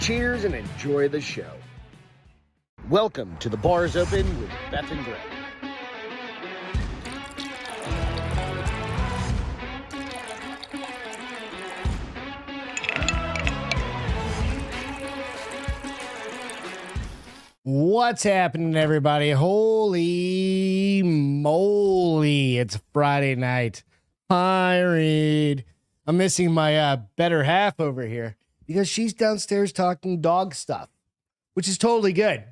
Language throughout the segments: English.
Cheers and enjoy the show. Welcome to The Bar's Open with Beth and Greg. What's happening, everybody? Holy moly, it's Friday night. Hi, Reed. I'm missing my better half over here because she's downstairs talking dog stuff, which is totally good.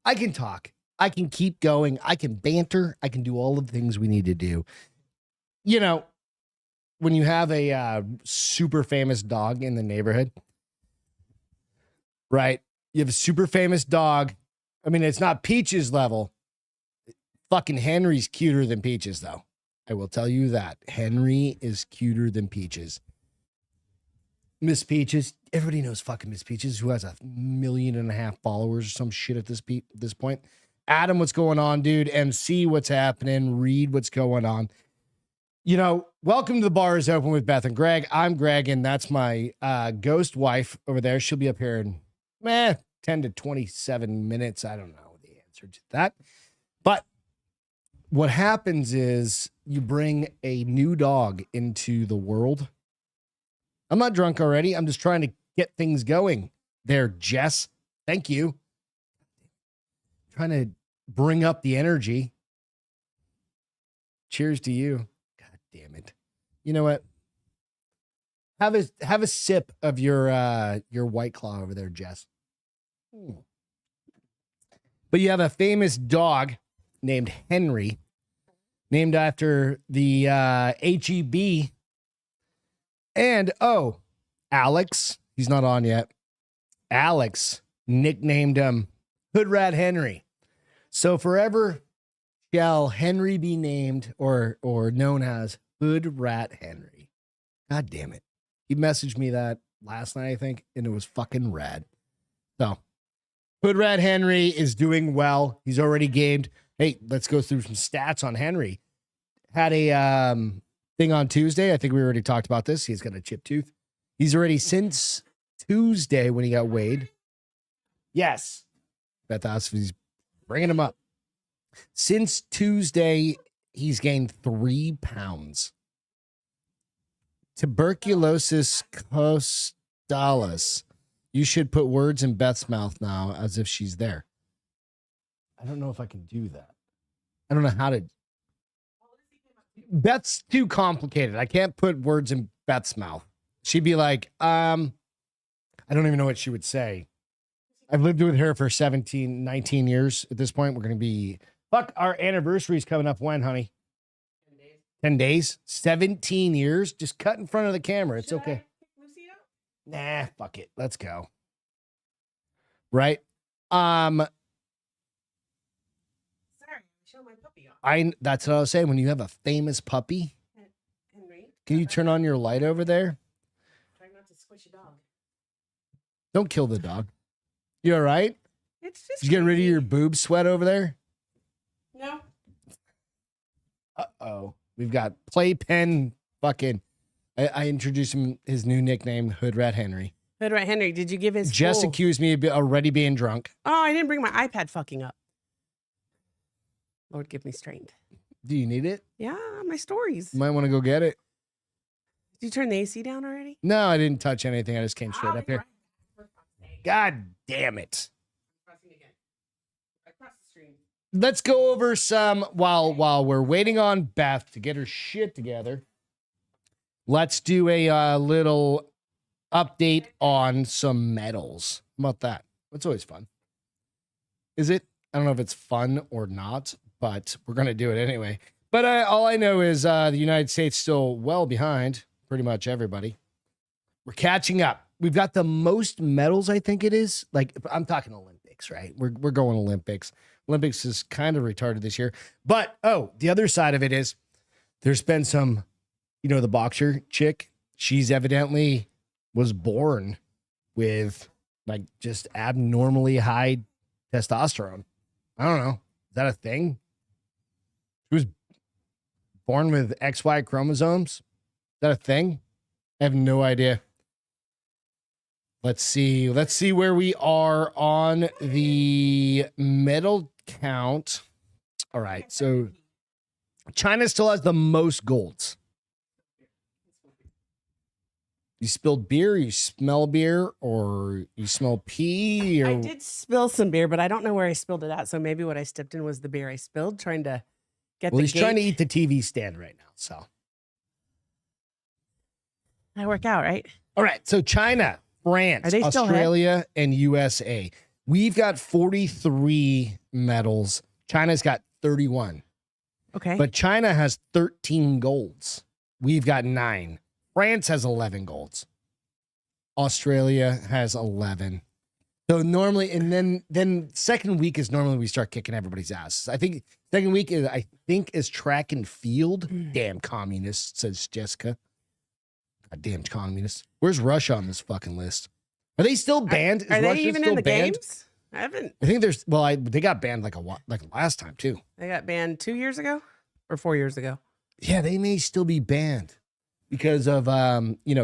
I can talk. I can keep going. I can banter. I can do all of the things we need to do. You know, when you have a super famous dog in the neighborhood, right? You have a super famous dog. I mean, it's not Peaches level. Fucking Henry's cuter than Peaches, though. I will tell you that. Henry is cuter than Peaches. Miss Peaches. Everybody knows fucking Miss Peaches, who has 1.5 million followers or some shit at this point. Adam, what's going on, dude? MC, what's happening? Reed, what's going on? You know, welcome to The Bar is Open with Beth and Greg. I'm Greg, and that's my ghost wife over there. She'll be up here in 10 to 27 minutes. I don't know the answer to that. But what happens is you bring a new dog into the world. I'm not drunk already. I'm just trying to get things going there, Jess. Thank you. Trying to bring up the energy. Cheers to you. God damn it. You know what? Have a sip of your White Claw over there, Jess. But you have a famous dog named Henry, named after the HEB. And, Alex, he's not on yet. Alex nicknamed him Hood Rat Henry. So forever shall Henry be named or known as Hood Rat Henry. God damn it. He messaged me that last night, I think, and it was fucking rad. So Hood Rat Henry is doing well. He's already gamed. Hey, let's go through some stats on Henry. Had a thing on Tuesday. I think we already talked about this. He's got a chipped tooth. He's already since Tuesday when he got weighed. Yes. Beth asked if he's bringing him up. Since Tuesday, he's gained 3 pounds. Tuberculosis costalis. You should put words in Beth's mouth now as if she's there. I don't know if I can do that. I don't know how to. Beth's too complicated. I can't put words in Beth's mouth. She'd be like, I don't even know what she would say. I've lived with her for 19 years at this point. We're going to be, our anniversary is coming up when, honey? 10 days. 10 days? 17 years? Just cut in front of the camera. It's okay. Nah, fuck it. Let's go. Right? Sorry, show my puppy off. That's what I was saying. When you have a famous puppy, Henry, can you turn on your light over there? try not to squish a dog. Don't kill the dog. You all right? It's just. Did you get rid of your boob sweat over there? No. Uh-oh. We've got Playpen fucking. I introduced him his new nickname, Hood Rat Henry. Hood Rat Henry, did you give his Jess full... accused me of already being drunk. Oh, I didn't bring my iPad fucking up. Lord, give me strength. Do you need it? Yeah, my stories. You might want to go get it. Did you turn the AC down already? No, I didn't touch anything. I just came straight up here. God damn it. Let's go over some while we're waiting on Beth to get her shit together. Let's do a little update on some medals. How about that? That's always fun. Is it? I don't know if it's fun or not, but we're going to do it anyway. But all I know is the United States still well behind pretty much everybody. We're catching up. We've got the most medals, I think it is. Like, I'm talking Olympics, right? We're going Olympics. Olympics is kind of retarded this year. But, the other side of it is there's been some, the boxer chick, she's evidently was born with, like, just abnormally high testosterone. I don't know. Is that a thing? She was born with XY chromosomes. Is that a thing? I have no idea. Let's see. Let's see where we are on the medal count. All right. So China still has the most golds. You spilled beer, you smell beer, or you smell pee? Or... I did spill some beer, but I don't know where I spilled it at. So maybe what I stepped in was the beer I spilled, trying to get Well, the he's trying to eat the TV stand right now. So, I work out, right? all right. So China, France, Are they still ahead? Australia, and USA. We've got 43 medals. China's got 31. Okay. But China has 13 golds. We've got 9. France has 11 golds. Australia has 11. So normally, and then second week is normally we start kicking everybody's ass. I think second week is track and field. Damn communists, says Jessica. God damn communists. Where's Russia on this fucking list? Are they still banned? Are Is they Russia even still in the banned? games? I haven't. I think there's. Well, they got banned like last time too. They got banned 2 years ago or 4 years ago. Yeah, they may still be banned because of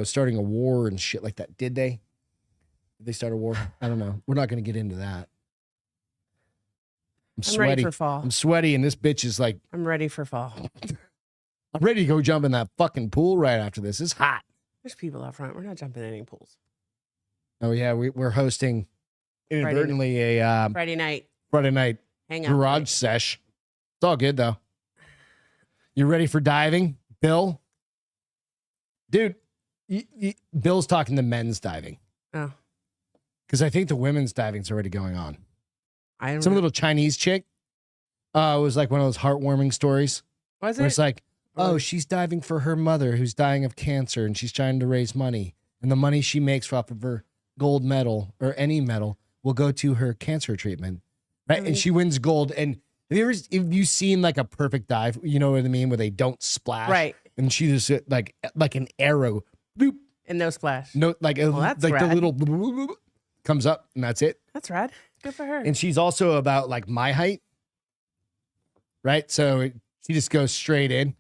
starting a war and shit like that. Did they? Did they start a war? I don't know. We're not going to get into that. I'm sweaty. Ready for fall. I'm sweaty, and this bitch is like. I'm ready for fall. I'm ready to go jump in that fucking pool right after this. It's hot. There's people out front. We're not jumping in any pools. Oh yeah, we're hosting inadvertently a Friday night. Friday night Hang out. garage sesh. It's all good though. You ready for diving, Bill? Dude, Bill's talking to men's diving. Oh. Because I think the women's diving's already going on. I don't Some know. little Chinese chick. It was like one of those heartwarming stories. Was Where it's it? like, oh, she's diving for her mother who's dying of cancer and she's trying to raise money. And the money she makes off of her gold medal or any medal will go to her cancer treatment. Right? And she wins gold. And have you seen like a perfect dive? You know what I mean? Where they don't splash. Right. And she just like an arrow. Boop. And no splash. No, like that's like the rad. little boop, boop, boop, comes up and that's it. That's rad. Good for her. And she's also about like my height. Right? So she just goes straight in.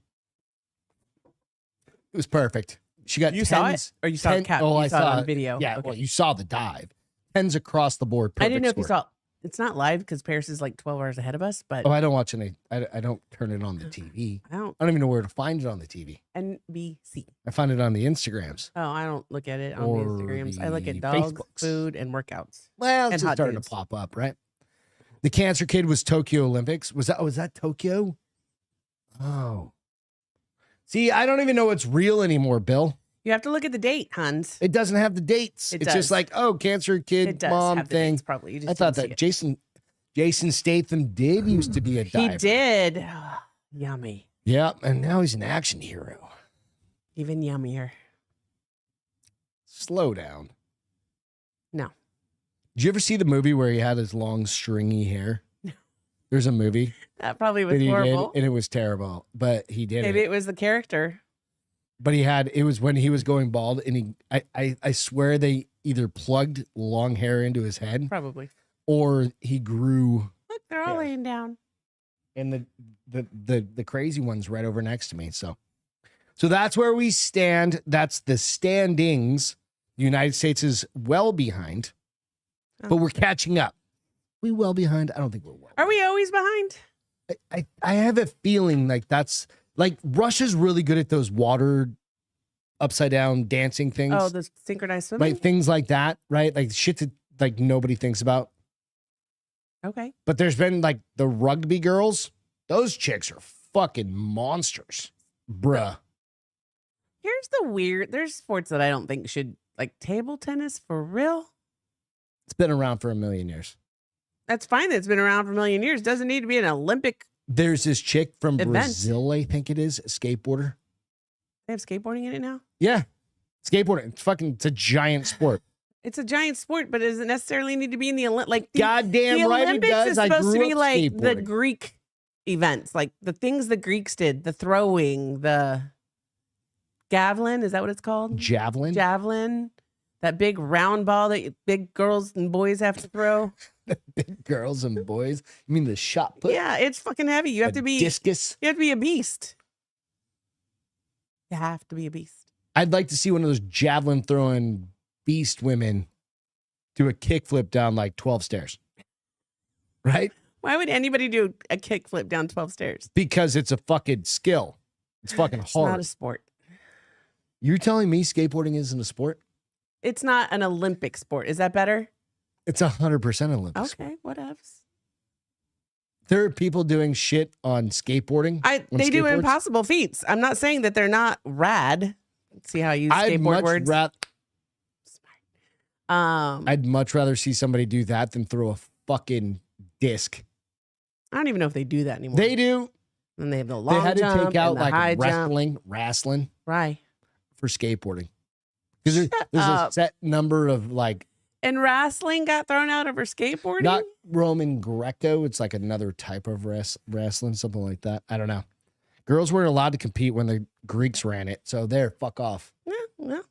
It was perfect. She got You saw it? Or you saw it Oh, you I saw saw it on video? Yeah, Okay. well, you saw the dive. 10s across the board. I didn't know if you score. saw. It's not live because Paris is like 12 hours ahead of us, but Oh, I don't watch any. I don't turn it on the TV. I don't. I don't even know where to find it on the TV. NBC. I find it on the Instagrams. Oh, I don't look at it on Or the Instagrams. I look the at dogs, Facebooks. food, and workouts. Well, And it's hot just starting dudes. to pop up, right? The cancer kid was Tokyo Olympics. Was that Tokyo? Oh. See, I don't even know what's real anymore, Bill. You have to look at the date, Hans. It doesn't have the dates. It It's just does. like, oh, cancer It kid does mom have the thing. dates, probably. You just I thought didn't that see Jason Statham did used to be a it. diver. He did. Yummy. Yeah, and now he's an action hero. Even yummier. Slow down. No. Did you ever see the movie where he had his long stringy hair? No. There's a movie That probably that was he horrible. did, and it was terrible, but he did Maybe it. it was the character. But it was when he was going bald, and I swear they either plugged long hair into his head Probably. or he grew. Look, they're all Yeah. laying down. And the crazy one's right over next to me. So that's where we stand. That's the standings. The United States is well behind, but we're catching up. We well behind? I don't think we're well. Are we always behind? I have a feeling like that's like Russia's really good at those water upside down dancing things. Oh, the synchronized swimming? Like things like that, right? Like shit that like nobody thinks about. Okay. But there's been like the rugby girls. Those chicks are fucking monsters. Bruh. There's sports that I don't think should, like table tennis for real. It's been around for a million years. That's fine. That's been around for a million years. Doesn't need to be an Olympic. There's this chick from Event. Brazil, I think it is, a skateboarder. They have skateboarding in it now. Yeah. Skateboarding. It's a giant sport. It's a giant sport, but does it necessarily need to be in the Olympic? The Goddamn right it Olympics does. is I supposed to grew be up like the skateboarding. Greek events, like the things the Greeks did, the throwing, the javelin. Is that what it's called? Javelin. Javelin. That big round ball that big girls and boys have to throw. Big girls and boys. You mean the shot put? Yeah, it's fucking heavy. You have The to be discus. You have to be a beast. You have to be a beast. I'd like to see one of those javelin throwing beast women do a kickflip down like 12 stairs. Right? Why would anybody do a kickflip down 12 stairs? Because it's a fucking skill. It's fucking It's hard. not a sport. You're telling me skateboarding isn't a sport? It's not an Olympic sport. Is that better? It's 100% Olympic sport. Okay, whatevs. There are people doing shit on skateboarding. They do impossible feats. I'm not saying that they're not rad. Let's see how I use skateboard words. I'd much rather see somebody do that than throw a fucking disc. I don't even know if they do that anymore. They do. And they have the long They had to jump take out and the like high wrestling jump. Right. for skateboarding. Because there's a set number of like. And wrestling got thrown out over skateboarding? Not Roman Greco. It's like another type of wrestling, something like that. I don't know. Girls weren't allowed to compete when the Greeks ran it. So there, fuck off. Yeah, well.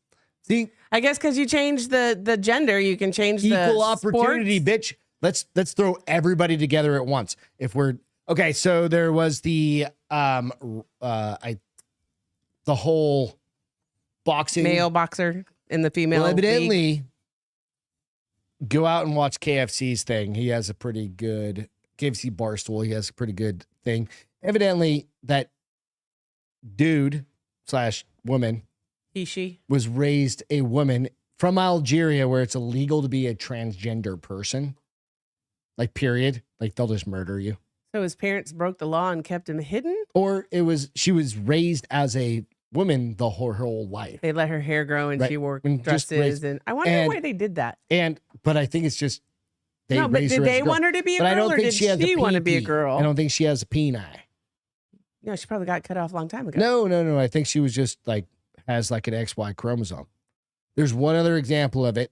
See, I guess because you changed the gender, you can change the equal opportunity, sports. bitch. Let's throw everybody together at once. If we're okay, so there was the the whole boxing male boxer and the female. Well, evidently, league. go out and watch KFC's thing. He has a pretty good KFC Barstool. He has a pretty good thing. Evidently, that dude / woman. She was raised a woman from Algeria where it's illegal to be a transgender person. Like, period. Like, they'll just murder you. So his parents broke the law and kept him hidden? Or she was raised as a woman her whole life. They let her hair grow and Right. she wore And just dresses. raised- And I wonder why they did that. But I think it's just they No, but raised did her as they a girl. want her to be a But I girl don't or think did she has a want to be a pee-pee. girl? I don't think she has a peni. No, she probably got cut off a long time ago. No. I think she was just like has like an XY chromosome. There's one other example of it.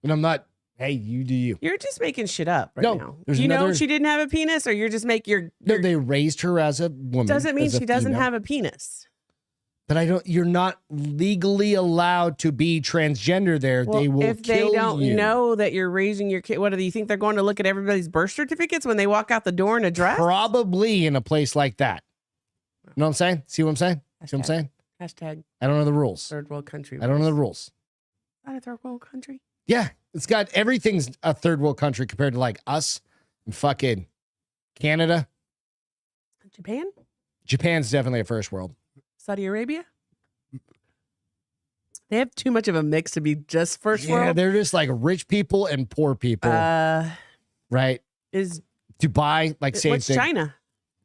And I'm not, hey, you do you. You're just making shit up right No, now. there's You know another- she didn't have a penis, or you're just making No, they raised her as a woman. doesn't mean as a she doesn't female. have a penis. But you're not legally allowed to be transgender there. Well, they will if they kill don't you. know that you're raising your kid, what do you think they're going to look at everybody's birth certificates when they walk out the door in a dress? Probably in a place like that. You know what I'm saying? See what I'm saying? See what I'm saying? Hashtag I don't know the rules. third world country. I don't know the rules. Not a third world country. Yeah, it's got everything's a third world country compared to like us and fucking Canada. Japan? Japan's definitely a first world. Saudi Arabia? They have too much of a mix to be just first Yeah, world. they're just like rich people and poor people, right? Is Dubai, like same what's thing. China?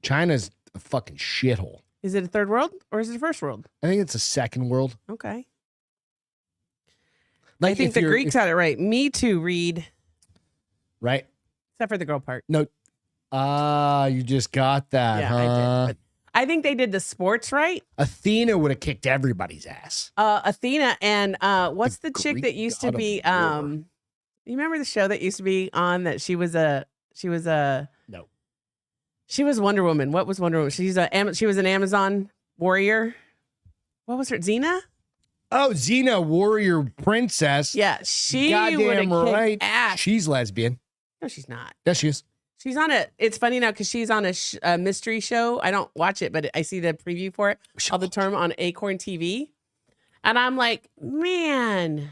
China's a fucking shithole. Is it a third world or is it a first world? I think it's a second world. Okay. Like I think if the you're- Greeks had it right. Me too, Reed. right? Except for the girl part. No. You just got that, Yeah, huh? I did. But I think they did the sports right. Athena would have kicked everybody's ass. Athena and what's the chick Greek that used to god of be war. you remember the show that used to be on that she was a No. she was Wonder Woman. What was Wonder Woman? She was an Amazon warrior. What was her? Xena? Oh, Xena, warrior princess. Yeah, she would Goddamn have right. kicked ass. She's lesbian. No, she's not. Yes, she is. She's on it's funny now because she's on a mystery show. I don't watch it, but I see the preview for it all the time on Acorn TV. And I'm like, man,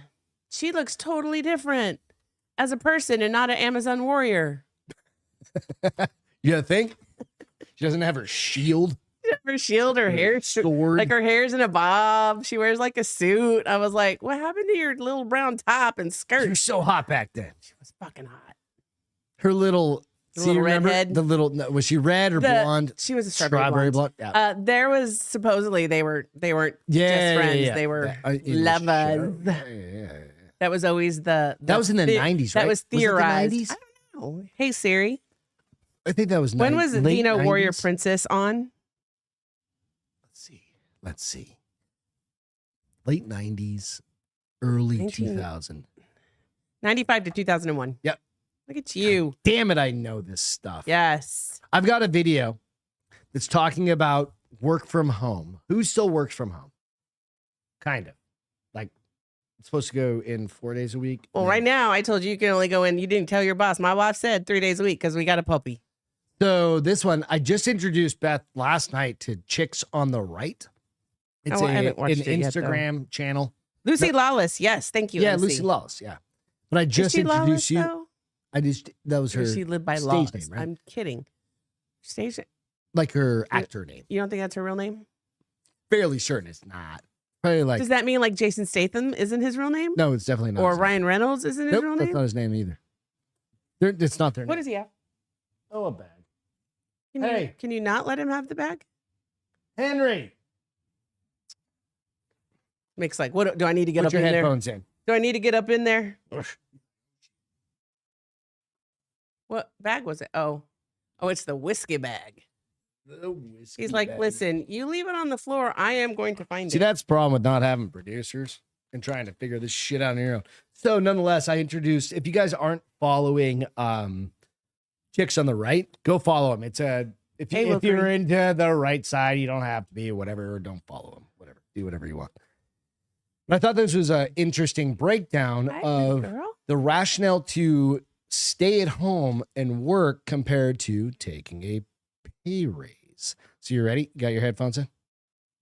she looks totally different as a person and not an Amazon warrior. You think? She doesn't have her shield. Her shield, her hair, sword. like her hair's in a bob. She wears like a suit. I was like, what happened to your little brown top and She skirt? was so hot back then. She was fucking hot. Her little, The see, little remember redhead? the little, no, was she red or blonde? She was a strawberry blonde. Yeah. There was supposedly they weren't Yeah, just friends. yeah. They were In the lovers. show. Yeah. That was always the That was in the 90s, right? That was Was it the theorized. 90s? I don't know. Hey Siri, I think that was when was late Athena Warrior 90s? Princess on? Let's see. Late 90s, early 19 2000. 95 to 2001. Yep. Look at you. Damn it, I know this stuff. Yes. I've got a video that's talking about work from home. Who still works from home? Kind of. Like, it's supposed to go in 4 days a week. Well, right now I told you you can only go in. You didn't tell your boss. My wife said 3 days a week because we got a puppy. So this one, I just introduced Beth last night to Chicks on the Right. It's Oh, I haven't an watched it yet, though. Instagram channel. Lucy Lawless. Yes. Thank you. Yeah, MC. Lucy Lawless. Yeah. But I Is just she introduced lawless, you. though? That was her Or she lived by stage laws. name, right? I'm kidding. Stage. Like her actor name. You don't think that's her real name? Fairly certain it's not. Probably like Does that mean like Jason Statham isn't his real name? no, it's definitely not. Or his name. Ryan Reynolds isn't his Nope, real that's name? not his name either. It's not their What name. does he have? Oh, a bag. Can can you not let him have the bag? Henry. Mick's like, what do I need to get Put up your in there? headphones in. Do I need to get up in there? What bag was it? Oh, it's the whiskey bag. The whiskey He's like, bag. listen, you leave it on the floor. I am going to find See, it. that's the problem with not having producers and trying to figure this shit out on your own. So, nonetheless, I introduced. If you guys aren't following Chicks on the Right, go follow them. It's a if you're into the right side, you don't have to be whatever, or don't follow them. Whatever, do whatever you want. But I thought this was an interesting breakdown of the rationale to stay at home and work compared to taking a pay raise. So you ready? You got your headphones in?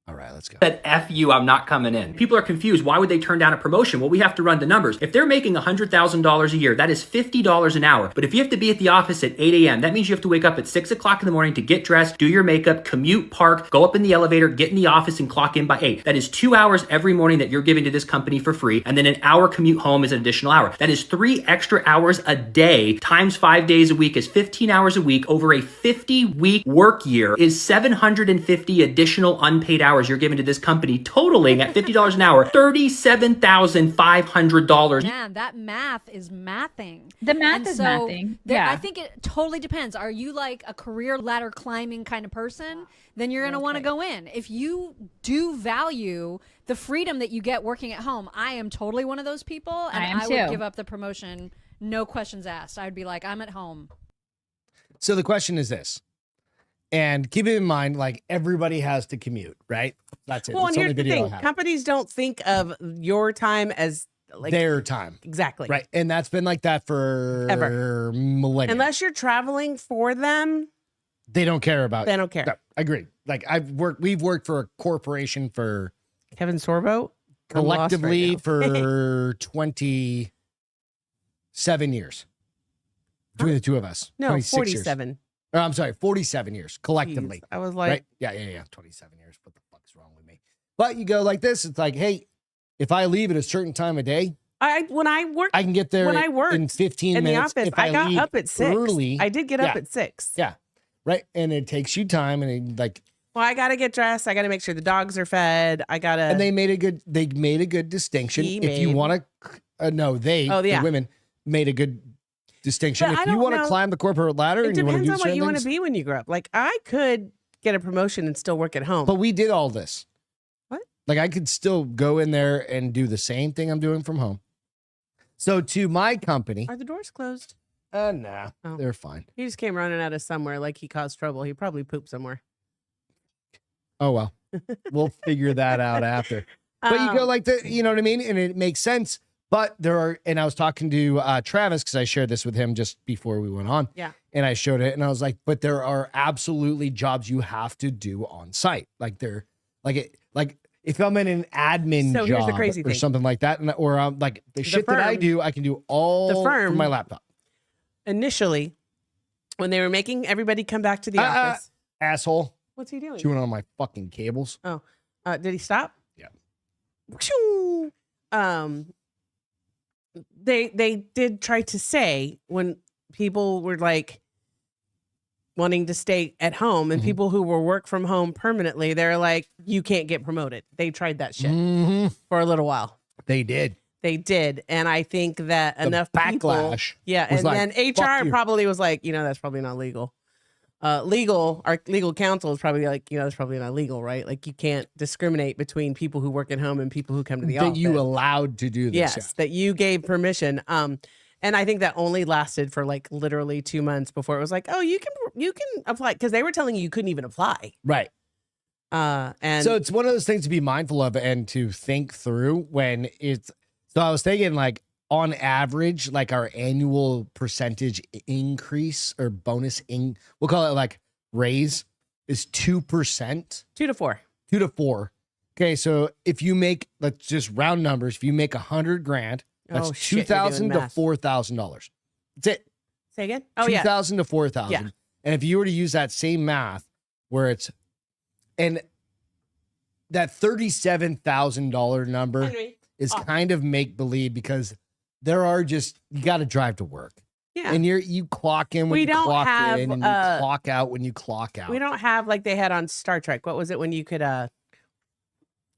All right, let's go. Said, F you, I'm not coming in. People are confused. Why would they turn down a promotion? Well, we have to run the numbers. If they're making $100,000 a year, that is $50 an hour. But if you have to be at the office at 8 a.m., that means you have to wake up at 6 o'clock in the morning to get dressed, do your makeup, commute, park, go up in the elevator, get in the office, and clock in by 8. That is 2 hours every morning that you're giving to this company for free. And then an hour commute home is an additional hour. That is 3 extra hours a day times 5 days a week is 15 hours a week over a 50-week work year is 750 additional unpaid hours you're giving to this company, totaling at $50 an hour, $37,500. Man, that math is mathing. The math is mathing. Yeah. I think it totally depends. Are you like a career ladder climbing kind of person? Then you're going to want to go in. If you do value the freedom that you get working at home, I am totally one of those people. And I would give up the promotion, no questions asked. I would be like, I'm at home. So the question is this. And keep it in mind, like everybody has to commute, right? That's it. Well, That's and the only here's the video I thing. have. Companies don't think of your time as like Their time. Exactly. Right. And that's been like that for Ever. millennia. Unless you're traveling for them, they don't care about they don't care. No, I agree. Like we've worked for a corporation for Kevin Sorbo? collectively for 27 years. Between the two of us. No, 47. Years. Oh, I'm sorry, 47 years collectively. Jeez. I was like, right? Yeah. 27 years. What the fuck's wrong with me? But you go like this. It's like, hey, if I leave at a certain time of day, when I worked, I can get there when I worked in 15 in minutes. the office, If I got leave up at 6. early, I did get up at 6. Yeah. Right. And it takes you time and well, I got to get dressed. I got to make sure the dogs are fed. I got to. And they made a good distinction. If you want to, the women made a good distinction. But if you want to climb the corporate ladder it and you want to depends do on what certain you want to things, be when you grow up. Like I could get a promotion and still work at home. but we did all this. What? Like I could still go in there and do the same thing I'm doing from home. So to my company, Are the doors closed? nah, Oh. they're fine. He just came running out of somewhere like he caused trouble. He probably pooped somewhere. Oh well, we'll figure that out after. But you go like you know what I mean? And it makes sense. But and I was talking to Travis because I shared this with him just before we went on. Yeah. And I showed it and I was like, but there are absolutely jobs you have to do on site. Like if I'm in an admin So here's the job crazy or thing. something like that, or like the shit that I firm- do, I can do all from my laptop. Initially, when they were making everybody come back to the office, Asshole. what's he doing? Chewing on my fucking cables. Oh, did he stop? Yeah. Whooshoo. They did try to say when people were like wanting to stay at home and Mhm. people who were work from home permanently, they're like, you can't get promoted. They tried that shit Mhm. for a little while. They did. They did. And I think that The enough people, backlash yeah. was And like, then "Fuck HR you." probably was like, that's probably not legal. Our legal counsel is probably like, that's probably not legal, right? Like you can't discriminate between people who work at home and people who come to the office. That you allowed to do this. Yes, that you gave permission. And I think that only lasted for like literally 2 months before it was like, oh, you can apply because they were telling you couldn't even apply. Right. And So it's one of those things to be mindful of and to think through when it's. So I was thinking like on average, like our annual percentage increase or bonus we'll call it like raise is 2%. 2 to 4. 2 to 4. Okay. So if you make, let's just round numbers. If you make $100,000, That's Oh, shit, you're doing $2,000 to math. $4,000. That's it. Say again? Oh, yeah. $2,000 to $4,000. Yeah. And if you were to use that same math, where it's and that $37,000 number Henry. is Oh. kind of make believe because there are just you got to drive to work. Yeah. And you clock in when We you don't clock have, in, and you clock out when you clock out. We don't have like they had on Star Trek. What was it when you could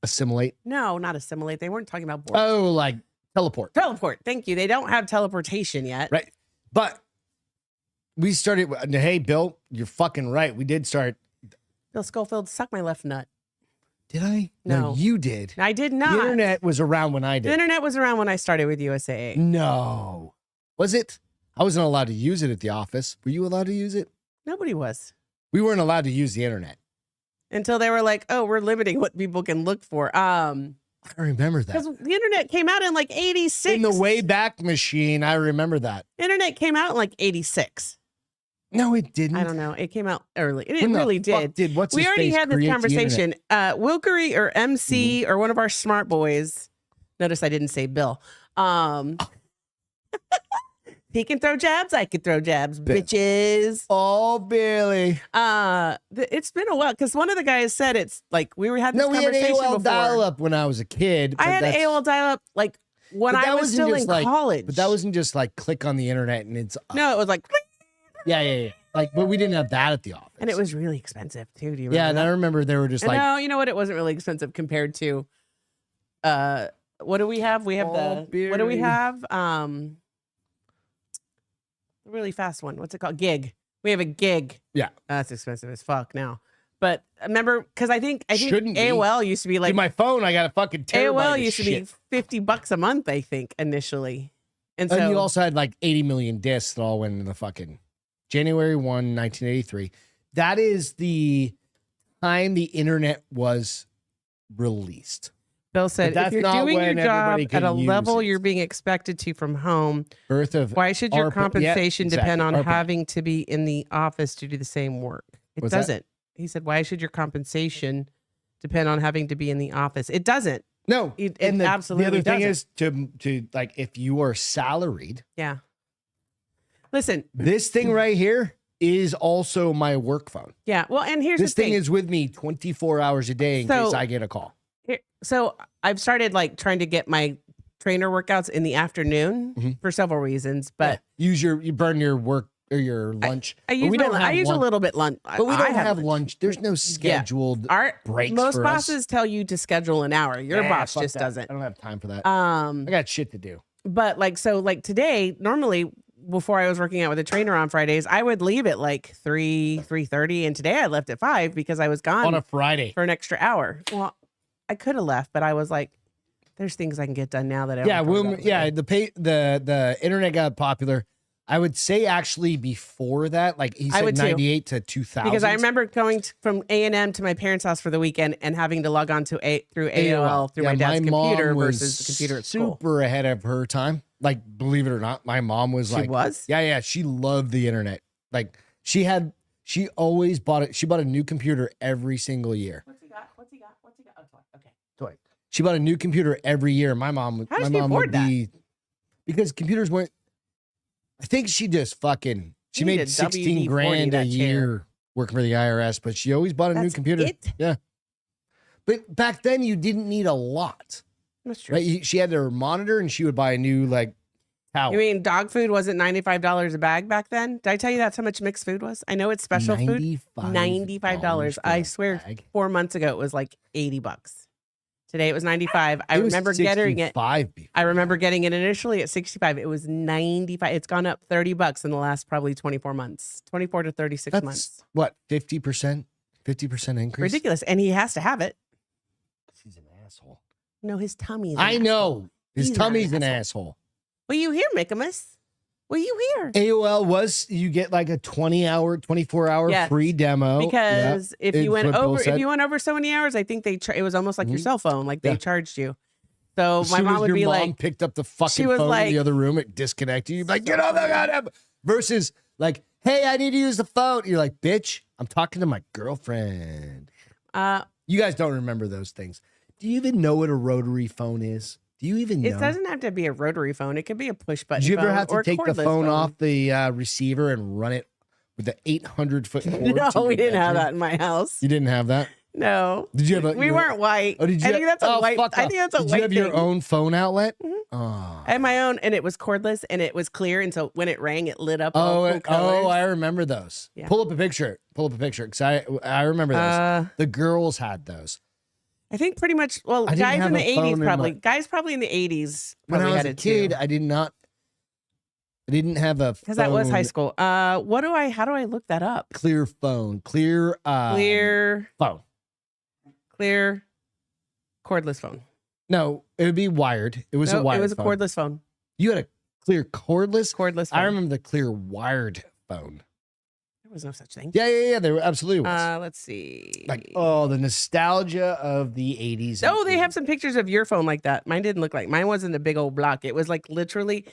assimilate. no, not assimilate. They weren't talking about board. Oh, like teleport. Teleport. Thank you. They don't have teleportation yet. Right. But we started. Hey, Bill, you're fucking right. We did start. Bill Schofield, suck my left nut. Did I? No. You did. I did not. The internet was around when I The did. internet was around when I started with USAA. No. Was it? I wasn't allowed to use it at the office. Were you allowed to use it? Nobody was. We weren't allowed to use the internet. Until they were like, oh, we're limiting what people can look for. I remember that. Because the internet came out in like 86. In the Wayback Machine, I remember that. Internet came out in like 86. No, it didn't. I don't know. It came out early. It When the really fuck did. What's We his already face had this create the conversation. internet? Wilkery or MC or one of our smart boys. Notice I didn't say Bill. He can throw jabs. I can throw jabs, bitches. Oh, Billy. It's been a while because one of the guys said it's like we were having this No, we had conversation AOL before. dial-up when I was a kid. I but had that's- AOL dial-up like when but that I was wasn't still just in like- college. But that wasn't just like click on the internet and it's up. no, it was like, Yeah. Like, but we didn't have that at the office. and it was really expensive too. Do you remember? Yeah, and that? I remember they were just like, No, you know what? It wasn't really expensive compared to, what do we have? We have what do we Beery. have? The really fast one. What's it called? Gig. We have a gig. Yeah. That's expensive as fuck now. But remember, because I think Shouldn't be. AOL used to be like my phone, I got a fucking terabyte AOL of used to shit. be $50 a month, I think, initially. And so And you also had like 80 million discs that all went in the fucking January 1, 1983. That is the time the internet was released. Bill said, that's if you're not doing your when job everybody at a could use level it. you're being expected to from home, Birth of why should your ARPA. compensation Yeah, depend on exactly. ARPA. having to be in the office to do the same work? It What's that? doesn't. He said, why should your compensation depend on having to be in the office? It doesn't. No, It and the absolutely other thing doesn't. is to like if you are salaried, Yeah. Listen, this thing right here is also my work phone. yeah. Well, and here's This the thing is with me 24 hours a day in case So- I get a call. So I've started like trying to get my trainer workouts in the afternoon Mhm. for several reasons, but you burn your work or your lunch. I But use we my, don't I have use a lunch. little bit lunch. But we don't have lunch. There's no scheduled Our breaks most for us. bosses tell you to schedule an hour. Your Nah, boss fuck just that. doesn't. I don't have time for that. Um, I got shit to do. but like so, like today, normally before I was working out with a trainer on Fridays, I would leave at like 3:30, and today I left at 5 because I was gone On a Friday. for an extra hour. Well, I could have left, but I was like, "There's things I can get done now that I don't Yeah, have to worry when, about yeah. later." The internet got popular. I would say actually before that, like he I said, would too. 98 to 2000. Because I remember going from A&M to my parents' house for the weekend and having to log on to through AOL through my dad's computer versus the computer at school. super ahead of her time. Like, believe it or not, my mom was She like, was? yeah, she loved the internet. Like, she always bought it. She bought a new computer every single year. What's he got? Oh, okay. Toy. She bought a new computer every year. My mom, How does my she mom afford would that? be because computers weren't. I think she just fucking. She You need made a 16 WD-40 grand a that chair. year working for the IRS, but she always bought a new That's computer. it? Yeah. But back then, you didn't need a lot. That's true. Right? She had her monitor, and she would buy a new like tower. You mean dog food wasn't $95 a bag back then? Did I tell you that's how much mixed food was? I know it's special food. $95. for I a swear, bag. 4 months ago it was like $80. Today it was 95. I It was remember getting it. 65 before. I remember getting it initially at 65. It was 95. It's gone up $30 in the last probably 24 months, 24 to 36 That's months. what 50%, 50% increase. Ridiculous. And he has to have it. He's an asshole. No, his tummy. Is an I asshole. know his He's not tummy's an an asshole. asshole. Will you hear, Michaemus? Will you hear? AOL was you get like a 24-hour Yes, free demo. Because if it's you went what Bill over, if said. you went over so many hours, I think it was almost like your Mhm. cell phone, like they Yeah. charged you. So As my soon mom as would your be mom like, picked up the fucking was phone in like- the other room, it disconnected. You'd be like, get on the goddamn. Versus like, hey, I need to use the phone. You're like, bitch, I'm talking to my girlfriend. You guys don't remember those things. Do you even know what a rotary phone is? Do you even know? It doesn't have to be a rotary phone. It could be a push button. Did you ever phone have to or take the cordless phone off the receiver and run it with the 800-foot cord? No, to we your didn't have bedroom? that in my house. You didn't have that? No. Did you have We weren't white. Oh, did you? I think that's a white. Fuck I off. think that's a Did white you have your thing. own phone outlet? Mhm. Oh. I had my own, and it was cordless, and it was clear, and so when it rang, it lit up. Oh, all cool colors. I remember those. Yeah. Pull up a picture. Because I remember those. The girls had those. I think pretty much. Well, I didn't guys have in the a phone 80s in probably. my- Guys probably in the 80s When probably I was had a it kid, too. I didn't have a phone. Because that was high school. How do I look that up? Clear phone. Clear phone. Clear cordless phone. No, it would be wired. It was a wired It was a phone. cordless phone. You had a clear cordless? Cordless phone. I remember the clear wired phone. There was no such thing. Yeah. There absolutely was. Let's see. Like, oh, the nostalgia of the 80s. Oh, they have some pictures of your phone like that. Mine didn't look like. Mine wasn't a big old block. It was like literally.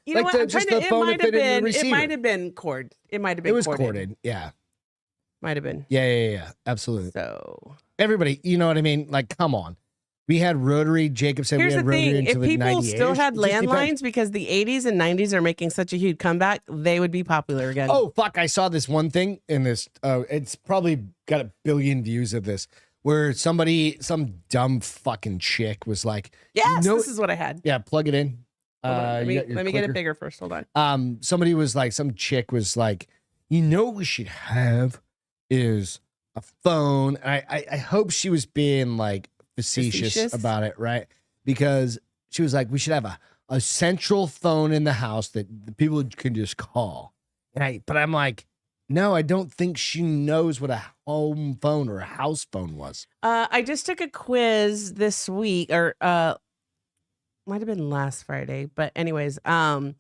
You know Like what? I'm just trying the to. phone that It might have fit in the been. It receiver. might have been cord. It might have been. It was corded. Yeah. Might have been. Yeah. Absolutely. So Everybody, you know what I mean? Like, come on. We had rotary. Jacob said here's we the had rotary thing: until if the 98. people still had It just depends. landlines because the 80s and 90s are making such a huge comeback, they would be popular again. Oh, fuck. I saw this one thing in this. It's probably got a billion views of this where some dumb fucking chick was like, yes, you know- this is what I had. yeah, plug it in. Hold on, You let got your me get it clicker? bigger first. Hold on. Somebody was like, some chick was like, you know what we should have is a phone. And I hope she was being like facetious about it, right? Because she was like, we should have a central phone in the house that the people can just call. But I'm like, no, I don't think she knows what a home phone or a house phone was. I just took a quiz this week, or might have been last Friday, but anyways, But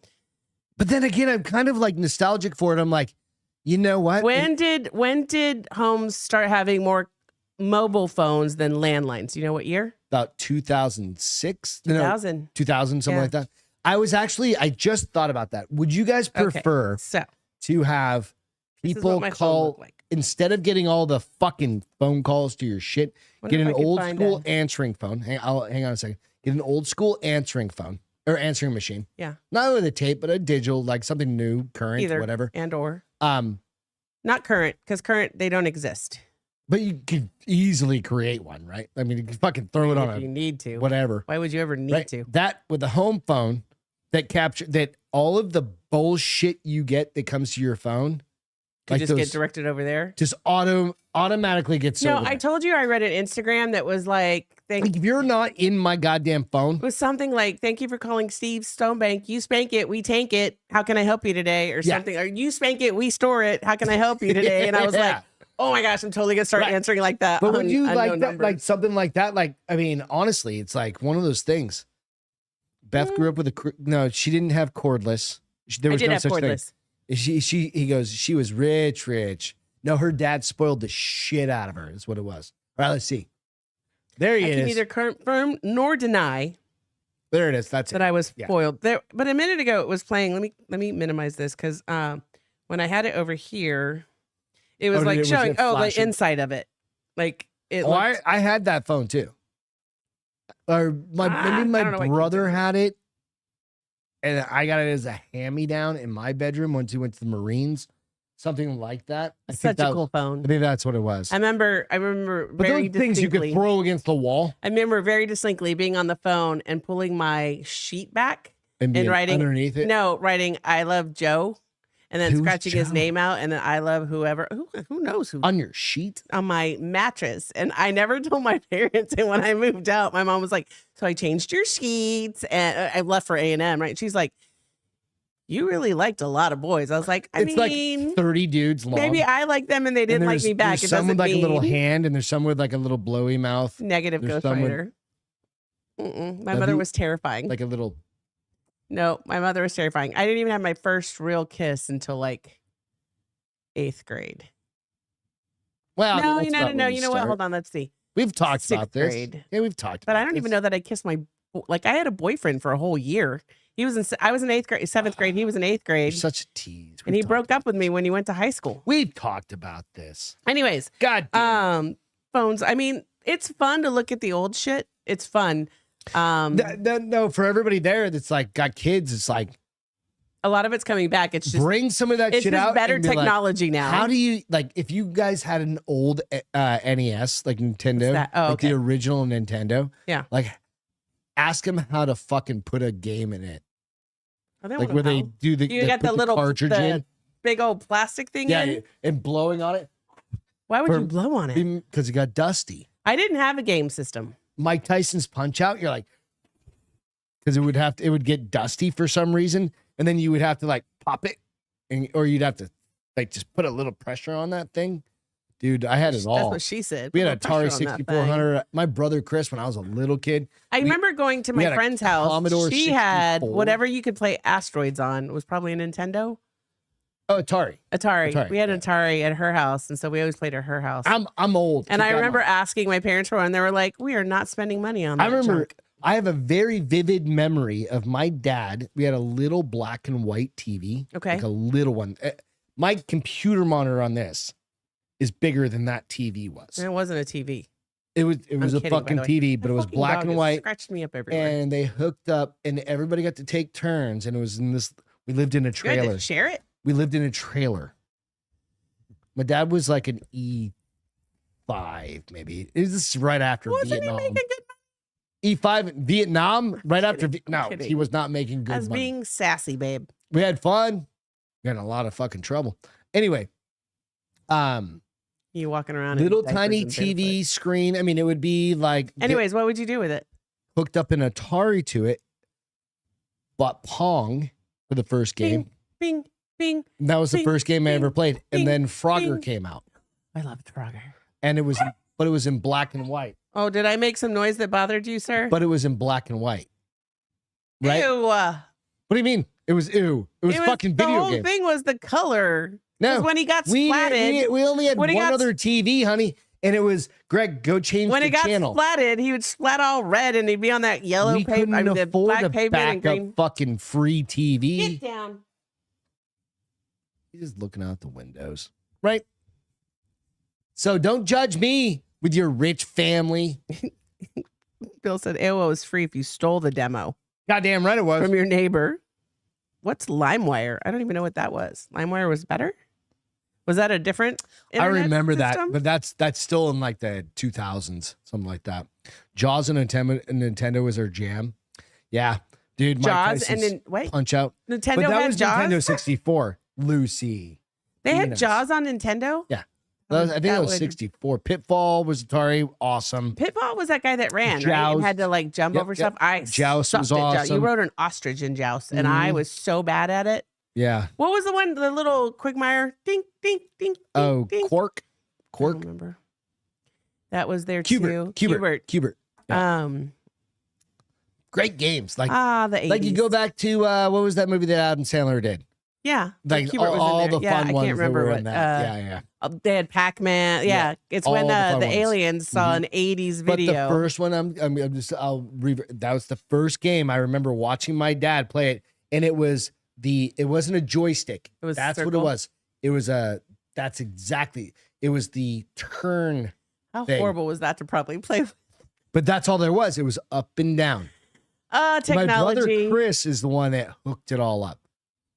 then again, I'm kind of like nostalgic for it. I'm like, you know what? when did homes start having more mobile phones than landlines? Do you know what year? About 2006? 2000. 2000, something Yeah. like that. I just thought about that. Would you guys Okay, prefer so to have this is people what my phone call, looked like. instead of getting all the fucking phone calls to your shit, Wonder get if an I could old find school a- answering phone. Hang on a second. Get an old school answering phone or answering machine. Yeah. Not with a tape, but a digital, like something new, current, Either whatever. and or Not not current, because current they don't exist. But you could easily create one, right? I mean, you can fucking throw it If on you a need to. whatever. Why would you ever need Right? to? That with a home phone that capture that all of the bullshit you get that comes to your phone, To just those- get directed over there. just automatically gets No, over I there. told you I read an Instagram that was like, Like if you're not in my goddamn phone, it was something like, thank you for calling Steve Stonebank. You spank it, we tank it. How can I help you today? Or Yeah. something. Or you spank it, we store it. How can I help you today? And I was Yeah. like, oh my gosh, I'm totally gonna start Right. answering like that. but would you unknown like that, numbers. like something like that? Like, I mean, honestly, it's like one of those things. Beth grew up with no, she didn't have cordless. There I was did no have such cordless. thing. He goes, she was rich. No, her dad spoiled the shit out of her, is what it was. All right, let's see. There he I is. can neither confirm nor deny There it is. That's that it. I was Yeah. spoiled. There, but a minute ago it was playing. Let me minimize this because when I had it over here, it was like was showing it the flashing? inside of it. Like it Oh, looked, I had that phone too. Or maybe I my don't know what brother you did. had it, and I got it as a hand-me-down in my bedroom once he went to the Marines, something like that. I think such a that, cool phone. I think that's what it was. I remember But very those things you distinctly. could throw against the wall I remember very distinctly being on the phone and pulling my sheet back and being writing underneath it. No, writing "I love Joe," and then Who's scratching his Joe? name out, and then "I love whoever." Who knows who On your sheet. on my mattress? And I never told my parents. And when I moved out, my mom was like, "So I changed your sheets," and I left for A&M. Right? She's like, "You really liked a lot of boys." I was like, "I It's mean, like 30 dudes long. maybe I like them and they And didn't like there's- me back." There's It some with doesn't like a little mean hand, and there's some with like a little blowy mouth, negative there's Ghost someone- Rider. My That'd mother be- was terrifying. like a little. No, my mother was terrifying. I didn't even have my first real kiss until like 8th grade. Well, No, that's about when you know what? start. Hold on, let's see. We've talked about 6th this. grade. Yeah, we've talked. But I about don't even this. know that I kissed my like I had a boyfriend for a whole year. He was in I was in 8th grade, 7th grade. He was in 8th You're grade, such a tease. and he broke up with me when he went to high school. We've talked about this. Anyways, God damn. phones. I mean, it's fun to look at the old shit. It's fun. No, for everybody there that's like got kids, it's like a lot of it's coming back. It's just bring some of that it's shit just out. better and be like, technology now. how do you like if you guys had an old NES like Nintendo, that? Oh, like okay. the original Nintendo? Yeah. Like ask them how to fucking put a game in it. Oh, they Like wanna where they know. do the You they got put the little cartridge in. big old plastic thing Yeah, in. and blowing on it Why would for- you blow on it? because it got dusty. I didn't have a game system. Mike Tyson's Punch Out, you're like, because it would get dusty for some reason, and then you would have to like pop it, or you'd have to like just put a little pressure on that thing. Dude, I had it That's all. what she said. We Put had a pressure Atari on that thing. 6400. My brother Chris, when I was a little kid, I remember going to we my had a friend's house. Commodore She had 64. whatever you could play asteroids on. It was probably a Nintendo. oh Atari. Atari. We had an yeah. Atari at her house, and so we always played at her house. I'm old. and I Keep that in remember mind. asking my parents for one, and they were like, "We are not spending money on that." I remember junk." I have a very vivid memory of my dad. We had a little black and white TV. Okay. Like a little one. My computer monitor on this is bigger than that TV was. And it wasn't a TV. It was I'm a kidding, by fucking the way. TV, but The it was fucking black dog and has white. Scratched me up everywhere. And they hooked up and everybody got to take turns. And it was in this, we lived in a You had to trailer. share it. We lived in a trailer. My dad was like an E5, maybe. This is right after Wasn't he Vietnam. making good E5 Vietnam, right after. No, kidding. he was not making good as money. being sassy, babe? We had fun. We got in a lot of fucking trouble. Anyway, You walking around in little diapers tiny and TV barefoot. screen. I mean, it would be like Anyways, what would you do with it? hooked up an Atari to it. Bought Pong for the first game. Bing, bing. And that was the Bing, first game I ever bing, played. And bing, then Frogger bing. came out, I love Frogger. and it was in black and white. Oh, did I make some noise that bothered you, sir? But it was in black and white. Right? Ew. What do you mean? It was ew. It was fucking the video whole game. thing was the color. 'Cause No, when he got we splatted, only had when one he got other TV, honey, and it was Greg. Go change when the it got channel. splatted, he would splat all red and he'd be on that yellow We paper, couldn't the afford black to pavement and back green. up fucking free TV. Get down. He's just looking out the windows, right? So don't judge me with your rich family. Bill said AOL was free if you stole the demo Goddamn right it was. from your neighbor. What's LimeWire? I don't even know what that was. LimeWire was better? Was that a different I internet remember system? that, but that's still in like the 2000s, something like that. Jaws and Nintendo was their jam. Yeah, dude. Mike Jaws Tyson's and then wait, Punch Out. Nintendo But that had was Jaws. Nintendo 64. Lucy. They had Peanuts. Jaws on Nintendo. Yeah. I think that was 64. Pitfall was Atari. Awesome. Pitfall was that guy that ran, right? Joust. And had to like jump Yep, over yep. stuff. I Joust sucked was at Joust. You awesome. rode an ostrich in Joust, and I Mhm. was so bad at it. Yeah. What was the one? The little Quagmire? Ding, ding, ding. Ding, Oh, ding. Quark. I Quark. don't remember. That was there too. Cubert. Yeah. Um. Great games. Like, The 80s. like you go back to what was that movie that Adam Sandler did? Yeah. Like Cubert was in all there. the Yeah, fun I ones can't that remember were what. in that. Yeah. They had Pac-Man. Yeah. It's all when the fun the ones. aliens saw an 80s But video. the first one, that was the first game I remember watching my dad play it, and it wasn't a joystick. It was That's what it circle? was. It was it was the turn, How thing. horrible was that to probably play with? but that's all there was. It was up and down. My brother Technology. Chris is the one that hooked it all up.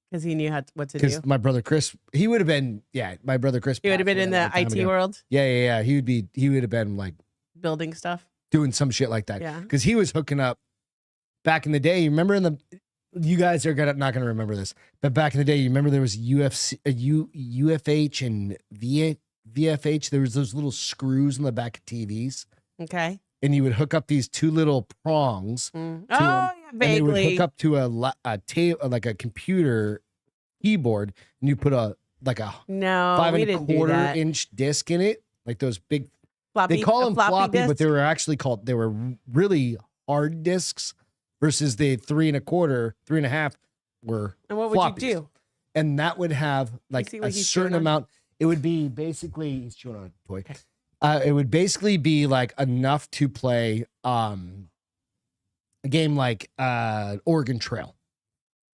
Because he knew what to do. Because my brother Chris, he would have been, my brother Chris. He would have passed been in away a the long time IT ago. world, Yeah. He would have been like building stuff. doing some shit like that. Yeah. Because he was hooking up back in the day. You remember you guys are not gonna remember this, but back in the day, you remember there was UFH and VFH. There was those little screws in the back of TVs, Okay. and you would hook up these two little prongs, Mm. To 'em, Oh, yeah, and they would vaguely. hook up to like a computer keyboard, and you put a No, five we and a didn't do quarter that. inch disc in it, like those big. Floppy, They call a them floppy, disc? but they were actually they were really hard discs versus the 3.25, 3.5 were And what would floppies. you do? And that would have like see what a he's certain chewing on? amount. It would be basically, he's chewing on a toy. Okay. It would basically be like enough to play a game like Oregon Trail.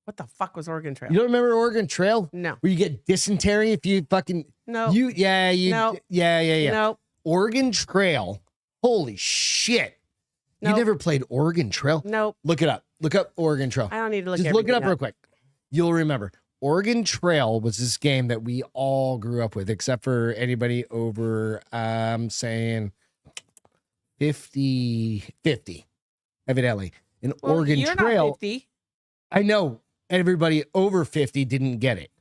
What the fuck was Oregon Trail? You don't remember Oregon Trail? No. Where you get dysentery if you fucking No. yeah. No. Yeah. No. Oregon Trail. Holy shit. You Nope. never played Oregon Trail? Nope. Look it up. Look up Oregon Trail. I don't need to look. Just look it up everything real quick. You'll remember. Oregon Trail was this game that we all grew up with, except for anybody over, saying 50, evidently. And Well, Oregon you're Trail, Not 50. I know everybody over 50 didn't get it.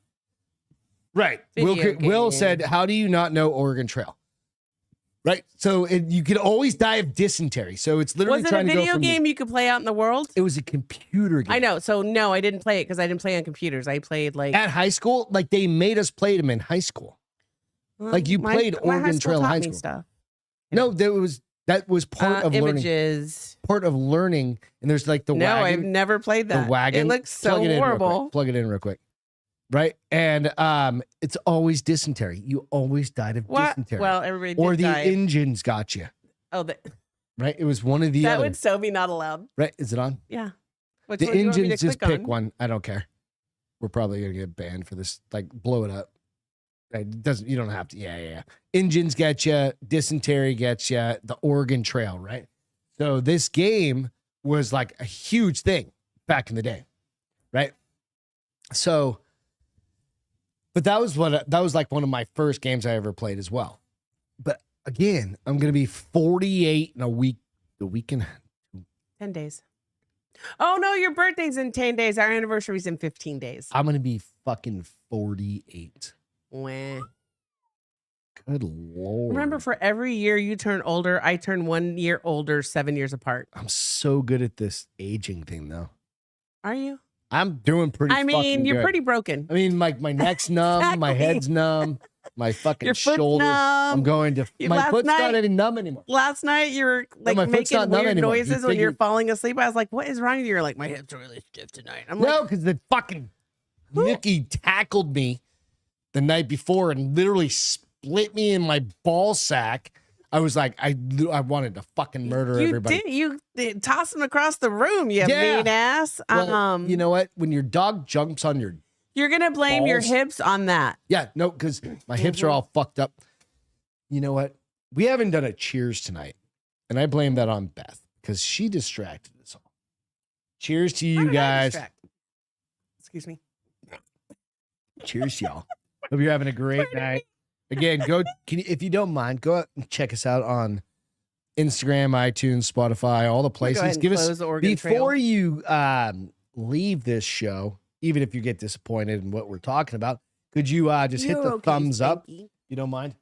Right. Video Will game. said, how do you not know Oregon Trail? Right. So you could always die of dysentery. So it's literally Was it a trying to go video from game you could play out in the world? It was a computer game. I know. So no, I didn't play it because I didn't play on computers. I played like At high school, like they made us play them in high school. like you played my Oregon Trail in taught high me school. Stuff. No, that was part of learning. Images. Part of learning, and there's like the No, I've wagon. never played that. The wagon. It looks so Plug it in real quick. horrible. Plug it in real quick. Right, and it's always dysentery. You always died of What? dysentery. Well, everybody did or the die. engines got you. Oh, Right, it was one of the that other. would so be not allowed. Right, is it on? Yeah. Which The one do you want me to engines, just click pick on? one. I don't care. We're probably gonna get banned for this. Like, blow it up. It doesn't. You don't have to. Yeah. Engines get you. Dysentery gets you. The Oregon Trail, right? So this game was like a huge thing back in the day, right? So, but that was like one of my first games I ever played as well. But again, I'm gonna be 48 in a week. The weekend. 10 days. Oh, no, your birthday's in 10 days. Our anniversary's in 15 days. I'm gonna be fucking 48. Wah. Good lord. Remember, for every year you turn older, I turn 1 year older, 7 years apart. I'm so good at this aging thing though. Are you? I'm doing pretty I mean, fucking you're good. pretty broken. I mean, like my neck's numb, my Exactly. head's numb, my fucking Your foot's shoulder. numb. I'm going to my Last foot's not night- even numb anymore. Last night you were like my foot's making not numb weird anymore. noises You when you're figured- falling asleep. I was like, what is wrong with you? You're like, my hips are really stiff tonight. I'm like, No, because the fucking Nikki tackled me the night before and literally split me in my ball sack. I was like, I wanted to fucking murder everybody. You toss him across the room, you Yeah. mean ass. Well, you know what? When your dog jumps on your You're gonna blame your balls. hips on that. Yeah, no, because my hips are all fucked up. You know what? We haven't done a cheers tonight, and I blame that on Beth because she distracted us all. Cheers to How you did I guys. distract? Excuse me. Cheers, y'all. Hope you're having a great night. Again, if you don't mind, go out and check us out on Instagram, iTunes, Spotify, all the Go ahead places. and Give us close the Oregon Trail. before you leave this show. Even if you get disappointed in what we're talking about, could you just hit You're the okay, thumbs up? Spanky. You don't mind?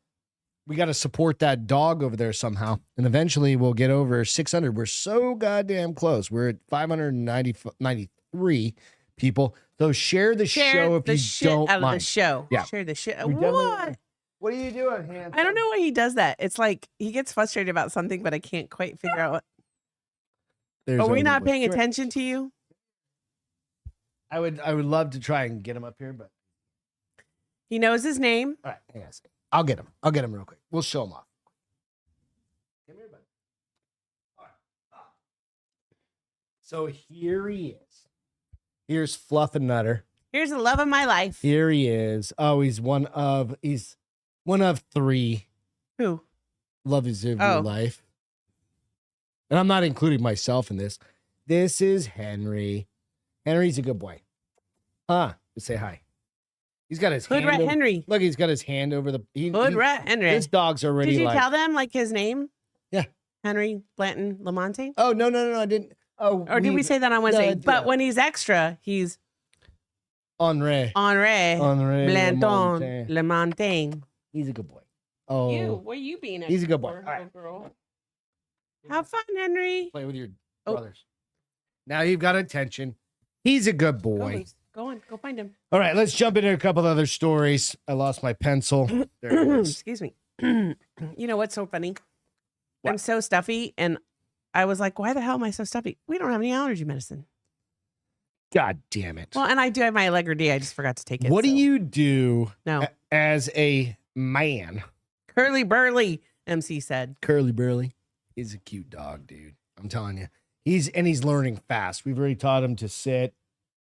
We got to support that dog over there somehow. And eventually we'll get over 600. We're so goddamn close. We're at 593 people. So share the show if the you shit don't out of the mind. show. Yeah. Share the shit. We definitely- What? What are you doing, Hans? I don't know why he does that. It's like he gets frustrated about something, but I can't quite figure out what. Are we not paying attention to you? I would love to try and get him up here, but He knows his name. all right, hang on a second. I'll get him. I'll get him real quick. We'll show him off. Come here, buddy. All right. So here he is. Here's Fluff and Nutter. Here's the love of my life. Here he is. Oh, he's one of three. Who? Love is of Oh. your life. And I'm not including myself in this. This is Henry. Henry's a good boy. Just say hi. He's got his Hood hand Rat over- Henry. Look, he's got his hand over the Hood Rat Henry. This dog's already Did you like tell them like his name? Yeah. Henry Blanton Lamonte? Oh no, I didn't. Oh, Or did we say that on Wednesday? yeah. But when he's extra, he's Henri Henri Blanton Lamontagne. Lamontagne. He's a good boy. Oh, You, what are you being? He's a good boy. for, All right. girl? Have fun, Henry. play with your Oh. brothers. Now you've got attention. He's a good Go, boy. Luce. Go on, go find him. All right, let's jump into a couple other stories. I lost my pencil. There it is. Excuse me. You know what's so funny? I'm so stuffy, and I was like, "Why the hell am I so stuffy?" We don't have any allergy medicine. God damn it. Well, and I do have my Allegra D. I just forgot to take it. What do so- you do No, as a man? curly burly. MC said. Curly Burly is a cute dog, dude. I'm telling you. He's learning fast. We've already taught him to sit.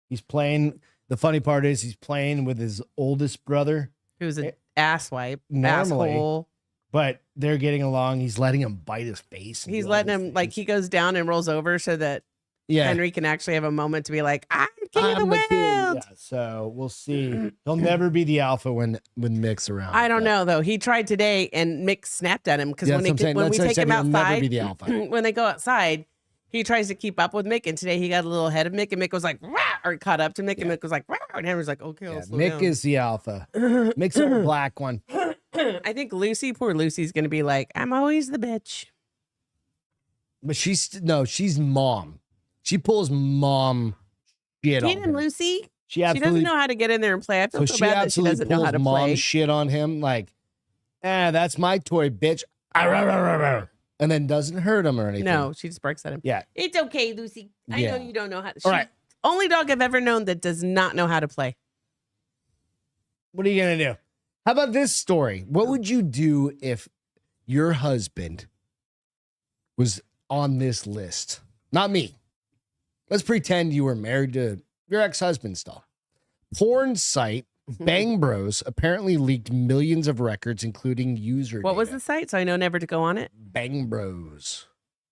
He's playing. The funny part is he's playing with his oldest brother. Who's an asswipe, Normally- asshole. but they're getting along. He's letting him bite his face. and He's do all letting these him, like, things. he goes down and rolls over so that yeah. Henry can actually have a moment to be like, I'm king of the I'm the king. world. Yeah, so we'll see. He'll never be the alpha when Mick's around. I don't but- know though. He tried today, and Mick snapped at him because Yeah, when that's what I'm saying. when we That's what I take said, him he'll never outside, be the alpha. when they go outside, he tries to keep up with Mick, and today he got a little ahead of Mick, and Mick was like, "Rah," or caught up to Mick, and Mick was like, "Rah," and Henry's like, okay, Yeah, I'll slow Mick down. is the alpha. Mick's the black one. I think Lucy, poor Lucy's gonna be like, I'm always the bitch. But she's mom. She pulls mom shit on Get him, him. Lucy. She She absolutely doesn't know how to get in there and play. I feel so she bad that she absolutely doesn't know how pulls to mom play. shit on him like, that's my toy, bitch. And then doesn't hurt him or anything. No, she just barks at him. Yeah. It's okay, Lucy. I Yeah. know you don't know how to. All right. Only dog I've ever known that does not know how to play. What are you gonna do? How about this story? What would you do if your husband was on this list? Not me. Let's pretend you were married to your ex-husband still. Porn site Bang Bros apparently leaked millions of records, including user What was data. the site? So I know never to go on it. Bang Bros.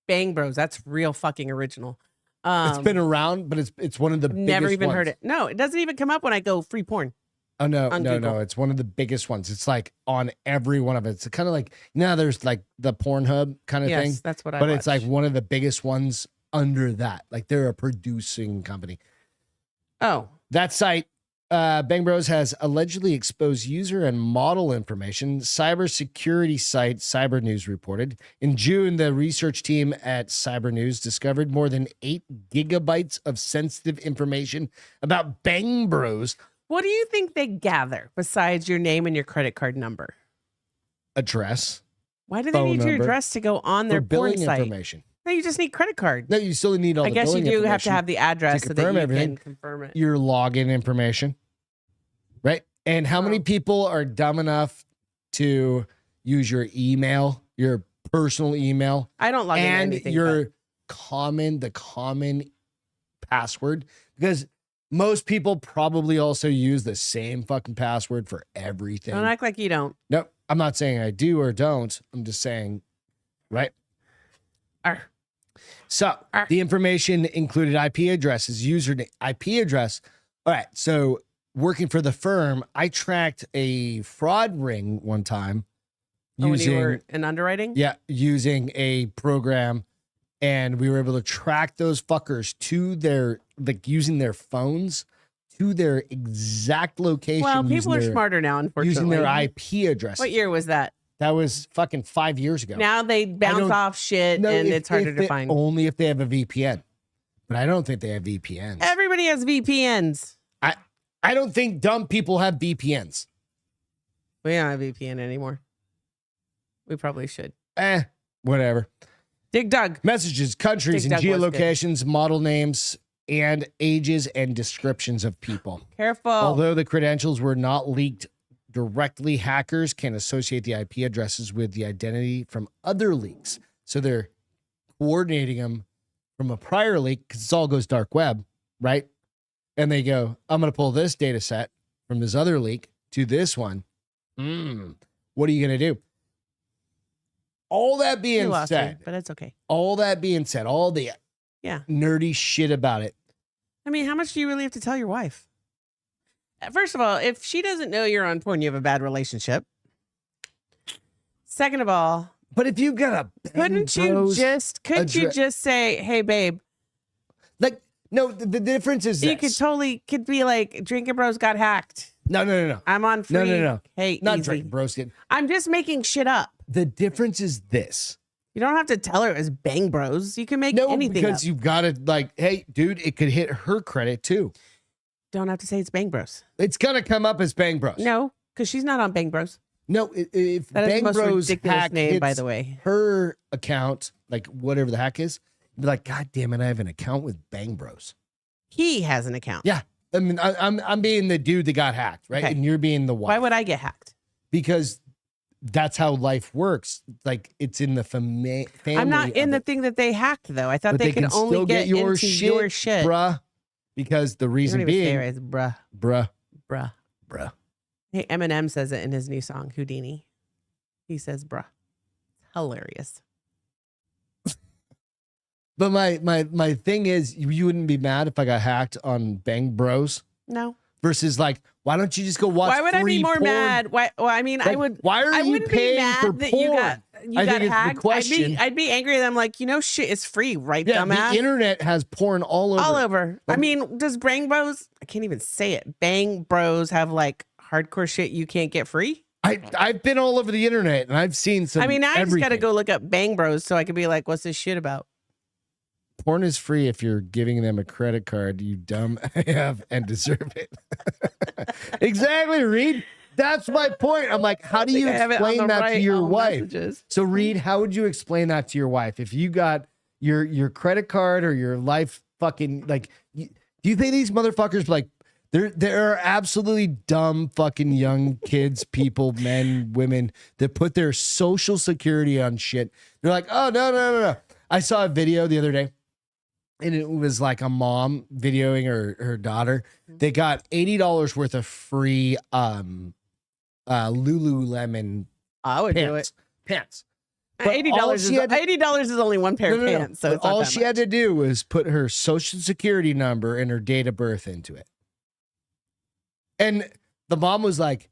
Bang Bros. That's real fucking original. It's been around, but it's one of the never biggest even heard ones. it. No, it doesn't even come up when I go free porn. Oh no, on no, Google. no! It's one of the biggest ones. It's like on every one of it. It's kind of like there's like the Pornhub kind of Yes, thing, that's what I. but it's like watch. one of the biggest ones under that. Like they're a producing company. Oh, That site, Bang Bros, has allegedly exposed user and model information. Cybersecurity site Cyber News reported in June. The research team at Cyber News discovered more than 8 gigabytes of sensitive information about Bang Bros. what do you think they gather besides your name and your credit card number? Address Why do they Phone need your number. address to go on their for billing porn site? information. No, you just need credit card. No, you still need all I the guess you billing do have to information, have the address so that confirm you everything. can confirm it. your login information, right? And how many Oh. people are dumb enough to use your email, your personal email, I don't log into and anything. your but common password? Because most people probably also use the same fucking password for everything. don't act like you don't. Nope, I'm not saying I do or don't. I'm just saying, right? Arr. So the information included IP addresses, username, IP address. All right. So working for the firm, I tracked a fraud ring one time Oh, when using, you were in underwriting? using a program, and we were able to track those fuckers to their, like using their phones to their exact location. Well, people using are their, smarter now, unfortunately. using their IP address. What year was that? That was fucking 5 years ago. Now they bounce don't- off shit No, and if- it's harder if to they- find. Only if they have a VPN. But I don't think they have VPNs. Everybody has VPNs. I don't think dumb people have VPNs. We don't have VPN anymore. We probably should. Whatever. Dig Dug. Messages, countries, Dig and Dug was good. geolocations, model names, and ages and descriptions of people. Careful. Although the credentials were not leaked directly, hackers can associate the IP addresses with the identity from other leaks. So they're coordinating them from a prior leak because it all goes dark web, right? And they go, I'm going to pull this data set from this other leak to this one. What are you going to do? All that You being lost me, said, but it's okay. all that being said, all the Yeah. nerdy shit about it. I mean, how much do you really have to tell your wife? First of all, if she doesn't know you're on porn, you have a bad relationship. Second of all, But if you've got a couldn't you just say, "Hey, babe"? like, no, the difference is You could be like, "Drinking Bros got hacked. no. I'm on free." No. Hey, Not easy. drinking, broski. I'm just making shit up. The difference is this. You don't have to tell her it was Bang Bros. You can make No, anything because up. you've got to like, hey, dude, it could hit her credit too. Don't have to say it's Bang Bros. It's gonna come up as Bang Bros. No, because she's not on Bang Bros. No, if That is Bang the most Bros ridiculous hack name, by hits the way. her account, like whatever the hack is, be like, God damn it, I have an account with Bang Bros. He has an account. Yeah, I mean, I'm being the dude that got hacked, right? Okay. And you're being the wife. Why would I get hacked? Because that's how life works. Like it's in the family. I'm not in the thing that they hacked, though. I thought But they could can only still get your into shit, your shit. bruh. Because the You don't reason even say being, it right. It's bruh, bruh, bruh. bruh. Hey, Eminem says it in his new song, Houdini. He says, bruh. Hilarious. But my thing is, you wouldn't be mad if I got hacked on Bang Bros No. versus like, why don't you just go watch? Why would I be free more porn? mad? Why? Well, I mean, I Like, would. Why are I you wouldn't be paying mad for that porn? you got I think it's hacked. the question. I'd be angry that I'm like, shit is free, right, Yeah, dumbass? the internet has porn all over. All over. I mean, does Bang Bros? I can't even say it. Bang Bros have like hardcore shit you can't get free? I've been all over the internet and I've seen some. I mean, I just got to everything. go look up Bang Bros so I could be like, what's this shit about? Porn is free if you're giving them a credit card, you dumb AF, and deserve it. Exactly, Reed. That's my point. I'm like, how do you I have it on explain the that to right, your all wife? messages. So, Reed, how would you explain that to your wife if you got your credit card or your life fucking like? Do you think these motherfuckers like? There are absolutely dumb fucking young kids, people, men, women that put their social security on shit. They're like, oh no. I saw a video the other day. And it was like a mom videoing her daughter. They got $80 worth of free Lululemon I would do it. pants. But $80 is only one pair of pants. So But it's not all that she had to do was put her social security number and her date of birth into it. And the mom was like,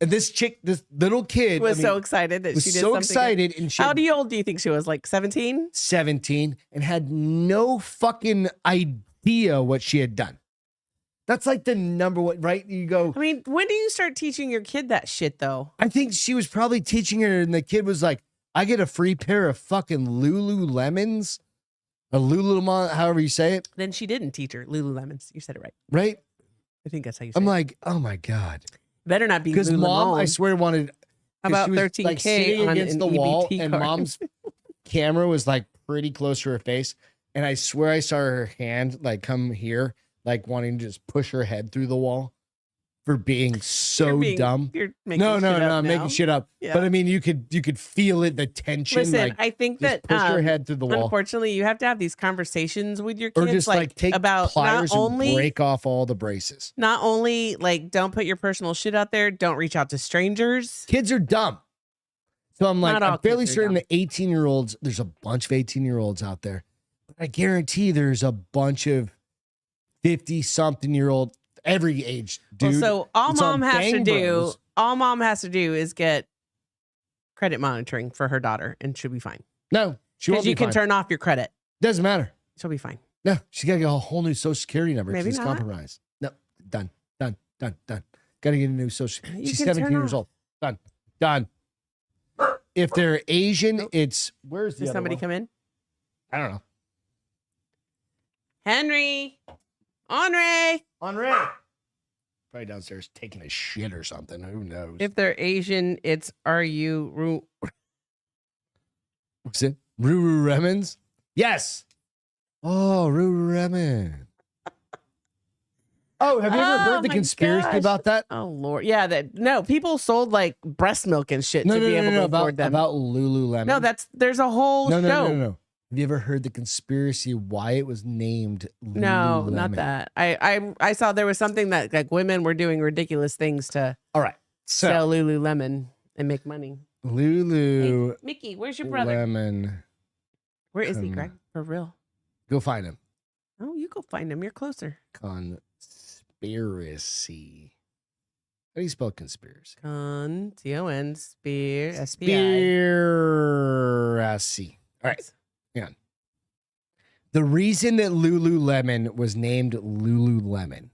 and this little kid was so excited that was she did so something. excited, and she How old do you think she was? Like 17? 17 and had no fucking idea what she had done. That's like the number one, right? You go, I mean, when do you start teaching your kid that shit though? I think she was probably teaching her, and the kid was like, I get a free pair of fucking Lululemons, a Lululemon, however you say it, Then she didn't teach her Lululemons. You said it right. right? I think that's how you say I'm it. like, oh my God. Better not be Because mom, Lululemon. I swear, wanted 'cause About she was, 13K like, sitting on against an the wall, EBT and card. mom's camera was like pretty close to her face. And I swear I saw her hand like come here, like wanting to just push her head through the wall for being so dumb. You're making No, shit up I'm now. making shit up. Yeah. But I mean, you could feel it, the tension. Listen, like, I think just that push your head through the wall, unfortunately, you have to have these conversations with your or kids, just like take about pliers not and only break off all the braces. not only like don't put your personal shit out there, don't reach out to strangers. Kids are dumb. So I'm like, Not all I'm fairly kids are certain dumb. that 18-year-olds, there's a bunch of 18-year-olds out there. But I guarantee there's a bunch of 50-something-year-old, every age dude. Well, so all that's on mom has to Bang do, Bros. is get credit monitoring for her daughter, and she'll be fine. No, she won't Because be you can fine. turn off your credit. Doesn't matter. She'll be fine. No, she got to get a whole new social security number. Maybe She's not. compromised. No, done. Got to get a new social. You She's can 17 turn years off. old. Done. If they're Asian, it's where's the Did other somebody one? come in? I don't know. Henry, Henri. Andre. Probably downstairs taking a shit or something. Who knows? If they're Asian, it's What's it? Ruru Remens? Yes. Oh, Ruru Remen. Oh, have you ever heard the my conspiracy gosh. about that? Oh Lord, yeah. That no people sold like breast milk and shit No, to no, be no, able no, to no, afford them. about Lululemon. No, there's a whole no, show. no. Have you ever heard the conspiracy why it was named Lululemon? No, not that. I saw there was something that like women were doing ridiculous things to All right. So sell Lululemon and make money. Lululemon. Hey, Mickey, where's your brother? Where is he, Come- Greg? For real? Go find him. Oh, you go find him. You're closer. Conspiracy. How do you spell conspiracy? Con spear SPI. Conspiracy. All right. Hang on. The reason that Lululemon was named Lululemon.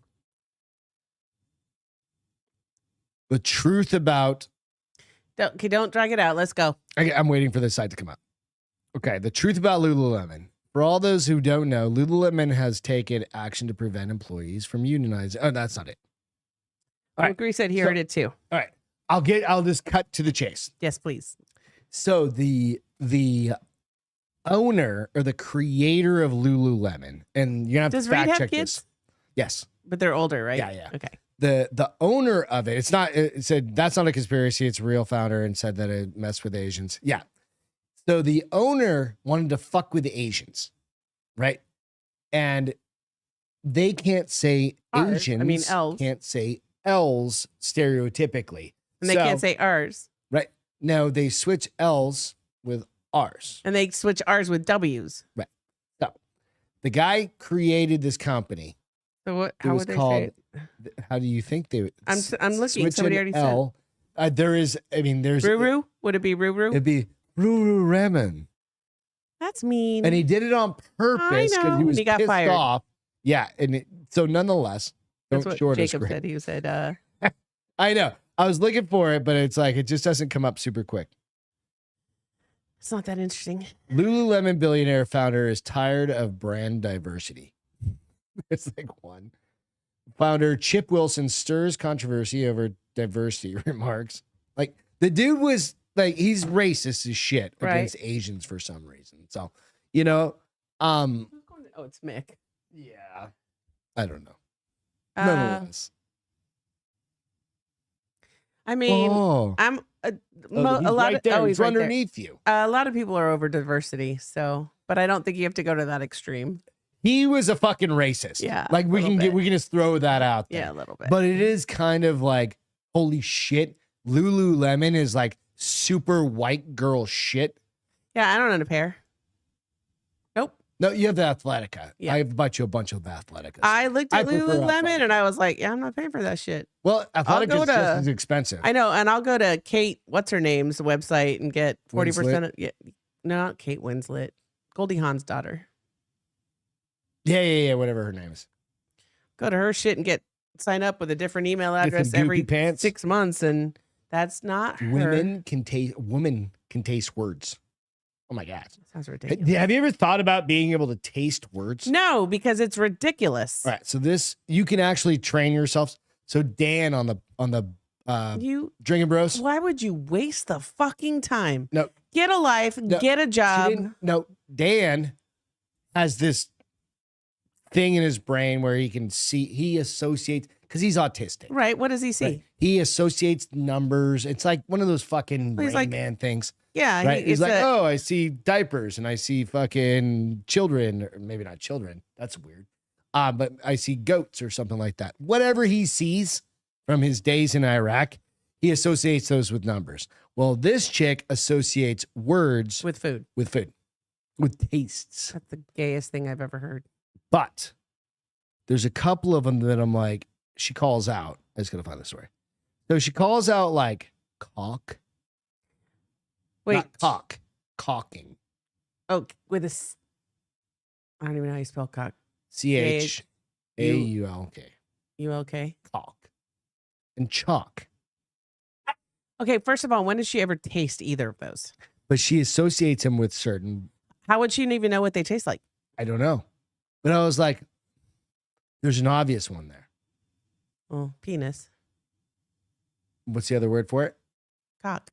The truth about. Don't drag it out. Let's go. I'm waiting for this side to come up. Okay. The truth about Lululemon. For all those who don't know, Lululemon has taken action to prevent employees from unionizing. Oh, that's not it. All right. Agree said he heard it too. All right. I'll just cut to the chase. Yes, please. So the owner or the creator of Lululemon, and you're gonna have Does to Reed fact have check kids? this. Yes. But they're older, right? Yeah. Okay. The owner of it, it said that's not a conspiracy, it's a real founder, and said that it messed with Asians. Yeah. So the owner wanted to fuck with the Asians, right? And they can't say Ours. Asians. I mean, elves. Can't say L's stereotypically. And they So- can't say ours. Right. No, they switch L's with R's. And they switch R's with W's. Right. So the guy created this company. So what? It How was would they called. say it? How do you think they? I'm looking. switch Somebody an already said. L. There is. I mean, there's. Ruru? Would it be Ruru? It'd be Ruru Ramen. That's mean. And he did it on purpose know, because he and was he got pissed fired. off. Yeah, and so nonetheless, That's don't what short us, Jacob Greg. said. He said, I know. I was looking for it, but it's like it just doesn't come up super quick. it's not that interesting. Lululemon billionaire founder is tired of brand diversity. It's like one. Founder Chip Wilson stirs controversy over diversity remarks. Like the dude was like he's racist as shit Right. against Asians for some reason. So, you know, Oh, it's Mick. yeah. I don't know. Uh, Nonetheless. I mean, Oh, I'm he's a lot right of there. he's He's right there. underneath you. A lot of people are over diversity, so but I don't think you have to go to that extreme. He was a fucking racist. Yeah, Like a we little can bit. we can just throw that out there. Yeah, a little bit. But it is kind of like, holy shit, Lululemon is like super white girl shit. Yeah, I don't own a pair. Nope. No, you have the Athletica. Yeah. I've bought you a bunch of Athleticas. I looked I at prefer Lululemon Athletic. and I was like, yeah, I'm not paying for that shit. Well, I'll Athletic go is just to- as expensive. I know, and I'll go to Kate, what's her name's website and get 40%. Yeah, no, not Kate Winslet, Goldie Hawn's daughter. Yeah, whatever her name is. Go to her shit and sign up with a different email address Different every goopy pants. 6 months, and that's not her. Women can taste words. Oh my God. Sounds Hey, ridiculous. have you ever thought about being able to taste words? No, because it's ridiculous. All right. So this, you can actually train yourself. So Dan on the You, Drinking Bros. why would you waste the fucking time? No, Get a life, No, get a she job. didn't- no, Dan has this thing in his brain where he can see, he associates, because he's autistic. Right? What does he see? Right? He associates numbers. It's like one of those fucking Well, he's Rain like- Man things. Yeah, Right? He's it's like, a- oh, I see diapers and I see fucking children, or maybe not children. That's weird. But I see goats or something like that. Whatever he sees from his days in Iraq, he associates those with numbers. Well, this chick associates words with food. with food, with tastes. That's the gayest thing I've ever heard. But there's a couple of them that I'm like, she calls out. I just gotta find the story. So she calls out like cock. Wait. Not cock. Caulking. Oh, with a. I don't even know how you spell cock. CHAULK. ULK. Caulk. And chalk. Okay, first of all, when did she ever taste either of those? But she associates him with certain, How would she even know what they taste like? I don't know. But I was like, there's an obvious one there. Oh, penis. What's the other word for it? Cock.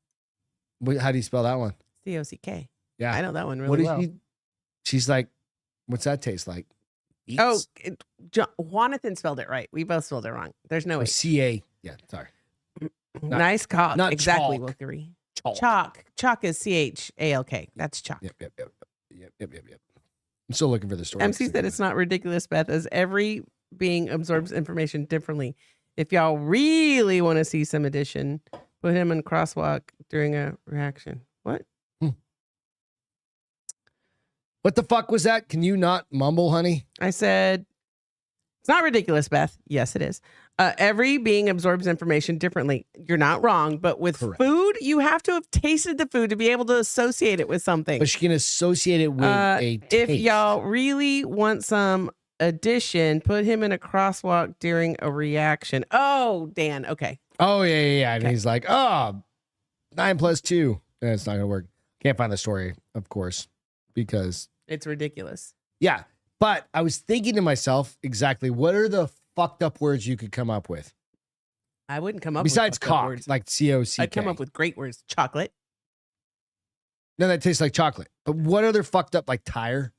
How do you spell that one? COCK. Yeah. I know that one really What is well. she? She's like, what's that taste like? Oh, Jonathan spelled it right. We both spelled it wrong. There's no way. CA. Yeah, sorry. Nice cock. not Exactly, chalk. Wilkery. Chalk. Chalk. Chalk is CHALK. That's chalk. Yep. I'm still looking for the story. MC said it's not ridiculous, Beth, as every being absorbs information differently. If y'all really want to see some addition, put him in crosswalk during a reaction. What? What the fuck was that? Can you not mumble, honey? I said, it's not ridiculous, Beth. Yes, it is. Every being absorbs information differently. You're not wrong, but with Correct. food, you have to have tasted the food to be able to associate it with something. But she can associate it with a taste. If y'all really want some addition, put him in a crosswalk during a reaction. Oh, Dan. Okay. Oh, yeah. And Okay. he's like, oh, 9 + 2. And it's not going to work. Can't find the story, of course, because, It's ridiculous. yeah. But I was thinking to myself, exactly, what are the fucked up words you could come up with? I wouldn't come up Besides with fucked up cock, words. like COCK. I'd come up with great words. Chocolate. No, that tastes like chocolate. But what other fucked up, like tire?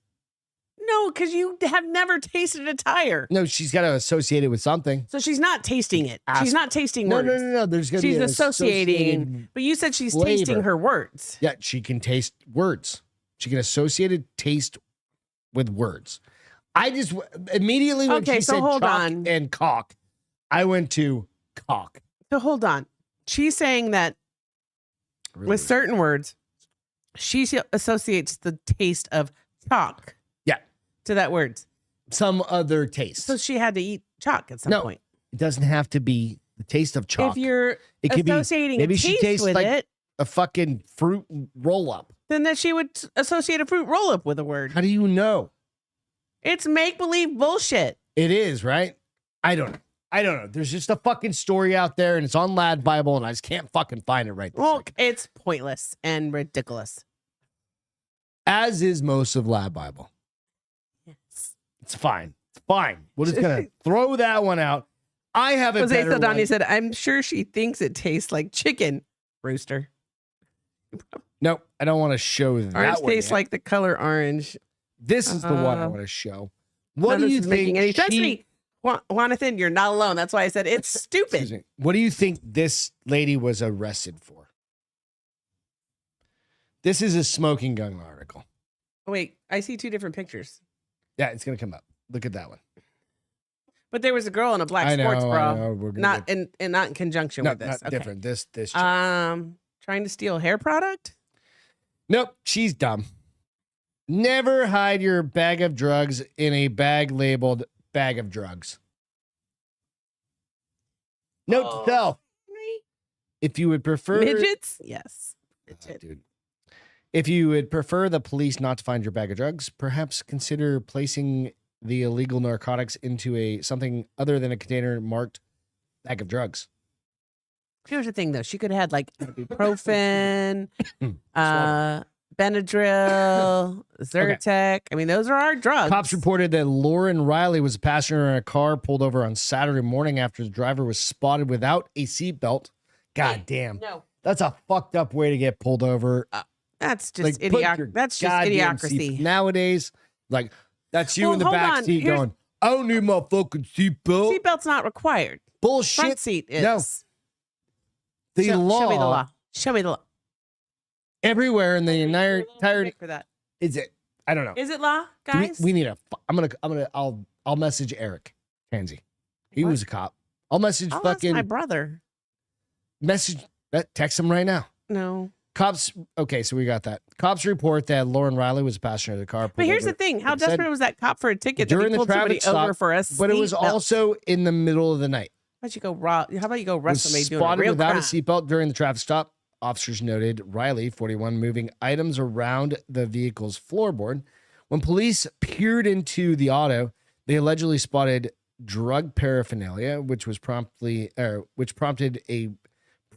No, because you have never tasted a tire. No, she's got to associate it with something. So she's not tasting it. She's not tasting No, words. no. There's going to be She's an associating. associated- But you said she's tasting flavor. her words. Yeah, she can taste words. She can associate a taste with words. I just immediately when Okay, she so said hold chalk on. and cock, I went to cock. So hold on. She's saying that really With certain words, she associates the taste of chalk. Yeah. To that word. some other taste. So she had to eat chalk at some point. It doesn't have to be the taste of chalk. If you're it could associating be, maybe a she taste tastes with like it, a fucking fruit roll up. then that she would associate a fruit roll up with a word. How do you know? It's make believe bullshit. It is, right? I don't know. There's just a fucking story out there and it's on Lad Bible and I just can't fucking find it right this Well, second. it's pointless and ridiculous. As is most of Lad Bible. Yes. It's fine. It's fine. We're just going to throw that one out. I have a Jose better Saldana one. said, I'm sure she thinks it tastes like chicken. Rooster. Nope, I don't want to show that Orange one tastes yet. like the color orange. This is the one I want to show. What None do you of this is think? making any trust me, Jonathan, you're not alone. That's why I said it's Excuse stupid. me. What do you think this lady was arrested for? This is a smoking gun article. Oh, wait, I see two different pictures. Yeah, it's gonna come up. Look at that one. But there was a girl in a black sports bra. We're gonna Not get- in conjunction no, with this. not Okay. different. This chick. Trying to steal hair product? Nope, she's dumb. Never hide your bag of drugs in a bag labeled bag of drugs. Note to self. If you would prefer Midgets? Yes. dude. If you would prefer the police not to find your bag of drugs, perhaps consider placing the illegal narcotics into something other than a container marked bag of drugs. Here's the thing, though. She could have had like ibuprofen, Benadryl, Zyrtec. I mean, those are our drugs. Cops reported that Lauren Riley was a passenger in a car pulled over on Saturday morning after the driver was spotted without a seatbelt. God damn. No. That's a fucked up way to get pulled over. That's just Like, put your That's just goddamn idiocracy. seat- Nowadays, like, that's you Well, in the hold back on. seat Here's- going, I don't need my fucking seatbelt. Seatbelt's not required. Bullshit. Front seat is. No. The Show me the law law. Show me the law. everywhere in the entire For that. is it? I don't know. Is it law, Do guys? we need I'll message Eric Tansey. He What? was a cop. I'll message I'll ask fucking my brother. text him right now. No. Cops. Okay, so we got that. Cops report that Lauren Riley was a passenger of the car. But pulled here's over. the thing. How It said desperate was that cop for a ticket that during he the pulled somebody traffic over stop, for a but it was seatbelt? also in the middle of the night. How about you go How about you go arrest Was somebody doing a spotted real without crime? a seatbelt during the traffic stop. Officers noted Riley, 41, moving items around the vehicle's floorboard. When police peered into the auto, they allegedly spotted drug paraphernalia, which prompted a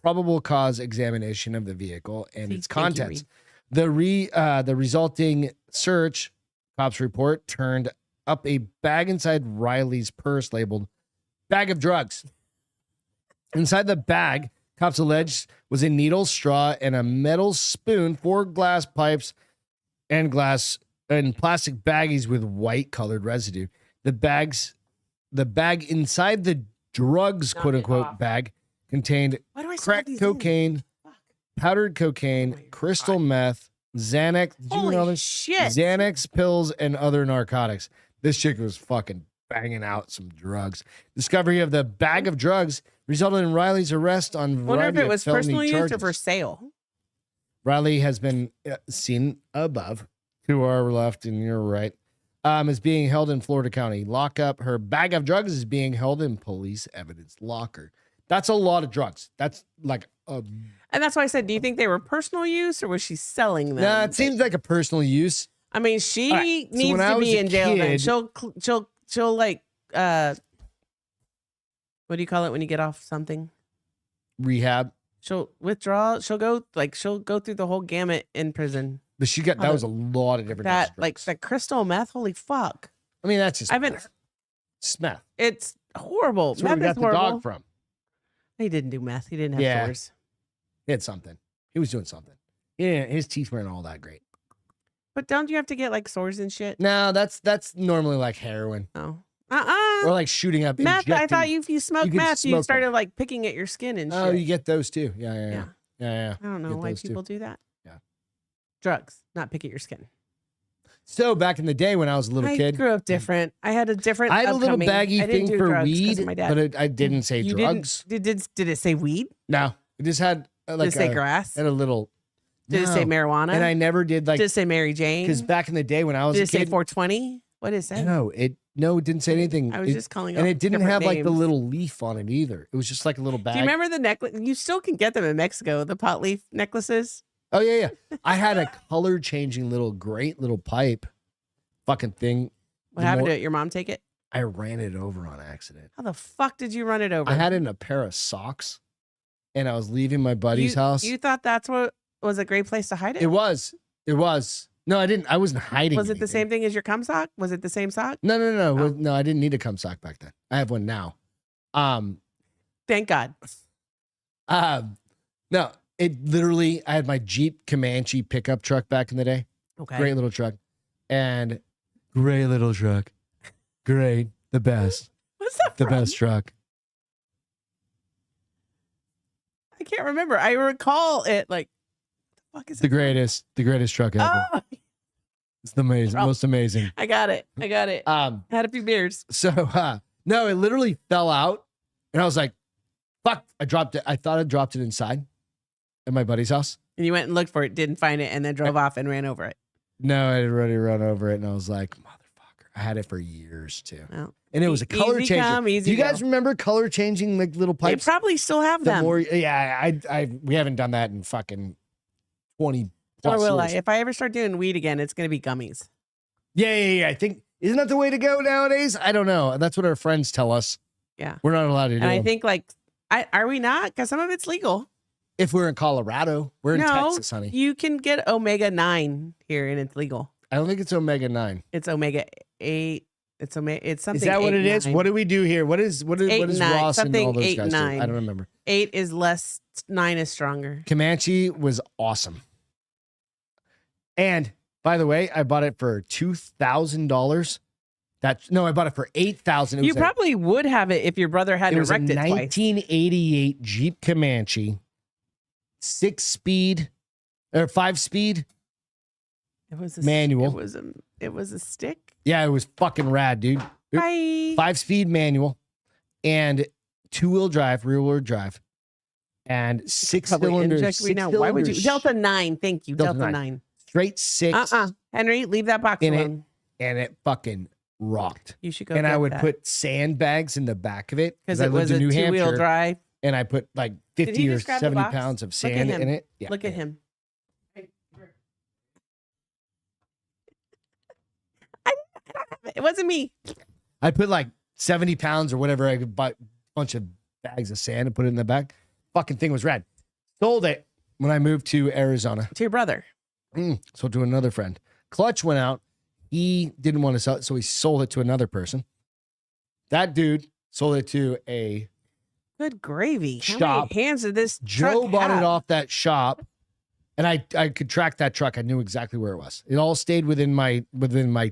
probable cause examination of the vehicle and its Thank you, contents. The resulting search, cops report, turned up a bag inside Riley's purse labeled "bag of drugs." Inside the bag, cops alleged, was a needle, straw, and a metal spoon, 4 glass pipes, and plastic baggies with white colored residue. The bag inside the drugs, Knock quote it unquote, off. bag contained Why do I still have crack these in? cocaine, powdered cocaine, Oh my crystal God. meth, Xanax, did you know Holy this? shit. Xanax pills, and other narcotics. This chick was fucking banging out some drugs. Discovery of the bag of drugs resulted in Riley's arrest on a Wonder if variety it of was felony personal use charges. or for sale. Riley has been seen above, to our left and your right, is being held in Florida County lockup. Her bag of drugs is being held in police evidence locker. That's a lot of drugs. That's like a And that's why I said, do you think they were personal use or was she selling them? nah. It seems like a personal use. I mean, she All right, so needs when I to was be a in jail. Then kid- she'll like what do you call it when you get off something? Rehab, She'll withdraw. She'll go through the whole gamut in prison. but she got that was a lot of different. types That of like drugs. the crystal meth. Holy fuck! I mean, that's just I've been. meth. It's meth. It's horrible. That's where we Meth got is the horrible. dog from. He didn't do meth. He didn't have Yeah. sores. He had something. He was doing something. Yeah, his teeth weren't all that great. But don't you have to get like sores and shit? No, that's normally like heroin No. or like shooting up. Meth. I thought injecting- if you smoked could meth, you smoke started like picking at your skin and shit. Oh, you get those too. Yeah. Yeah. I don't know Get why those too. people do that. Yeah. Drugs, not pick at your skin. So back in the day when I was a little I kid, grew up different. I had a different. I had a little upcoming. baggy I didn't thing do for drugs 'cause weed, of my dad. but I didn't say You drugs. Did it say weed? No, it just had Did it say grass? Had a little. Did it say marijuana? And I never did like. Did it say Mary Jane? Because back in the day when I was did a it say kid, 420? What is that? No, it didn't say anything. I was just calling and out it didn't different have like the names. little leaf on it either. It was just like a little bag. Do you remember the necklace? You still can get them in Mexico, the pot leaf necklaces. Oh yeah. I had a color changing great little pipe, fucking thing. What happened to it? Your mom take it? I ran it over on accident. How the fuck did you run it over? I had it in a pair of socks, and I was leaving my buddy's house. You thought that's what was a great place to hide it? It was. No, I didn't. I wasn't hiding. Was it the same thing as your cum sock? Was it the same sock? No. Oh. No, I didn't need a cum sock back then. I have one now. Thank God. No, it literally. I had my Jeep Comanche pickup truck back in the day. Okay. Great little truck, and great little truck. Great, the best, What's that the from? best truck. I can't remember. I recall it like, the fuck is The it? the greatest truck ever. Oh, It's the amazing, From- most amazing. I got it. Had a few beers. So no, it literally fell out, and I was like, "Fuck!" I dropped it. I thought I dropped it inside at my buddy's house. And you went and looked for it, didn't find it, and then drove off and ran over it. No, I had already run over it, and I was like, "Motherfucker!" I had it for years too, Well, and it was a color easy changer. come, Do easy you guys go. remember color changing like little They pipes? probably still have The them. more, yeah, we haven't done that in fucking 20 Or plus will I? years. If I ever start doing weed again, it's going to be gummies. Yeah. I think isn't that the way to go nowadays? I don't know. That's what our friends tell us. Yeah. We're not allowed to do. And I them. think like, are we not? Because some of it's legal. If we're in Colorado, we're in No, Texas, honey. You can get omega-9 here and it's legal. I don't think it's omega 9. It's omega-8. It's something. Is that what 8, it is? 9. What do we do here? What is 8, Ross 9, and all something those 8, guys do? 9. I don't remember. 8 is less, 9 is stronger. Comanche was awesome. And by the way, I bought it for $2,000. I bought it for $8,000. You probably would have it if your brother It hadn't was a wrecked it twice. 1988 Jeep Comanche, 6-speed or 5-speed. It was a manual. It was a stick. Yeah, it was fucking rad, dude. Bye. 5-speed manual and 2-wheel drive, rear-wheel drive, and 6 Probably cylinders. inject me now. Why would you? Delta 9. Thank you. Delta Delta 9. 9. Straight 6 Henry, leave that box in it, alone. and it fucking rocked. You should go. And I get would that. put sandbags in the back of it because I it was lived a in New 2-wheel Hampshire, drive. and I put like he 50 or just grab the 70 box? pounds of Look at sand him. in it. Yeah, Look at him. It wasn't me. I put like 70 pounds or whatever. I could buy a bunch of bags of sand and put it in the back. Fucking thing was rad. Sold it when I moved to Arizona. To your brother. Sold to another friend. Clutch went out. He didn't want to sell it, so he sold it to another person. That dude sold it to a Good gravy. How Shop. many hands did this Joe truck bought have? it off that shop, and I could track that truck. I knew exactly where it was. It all stayed within my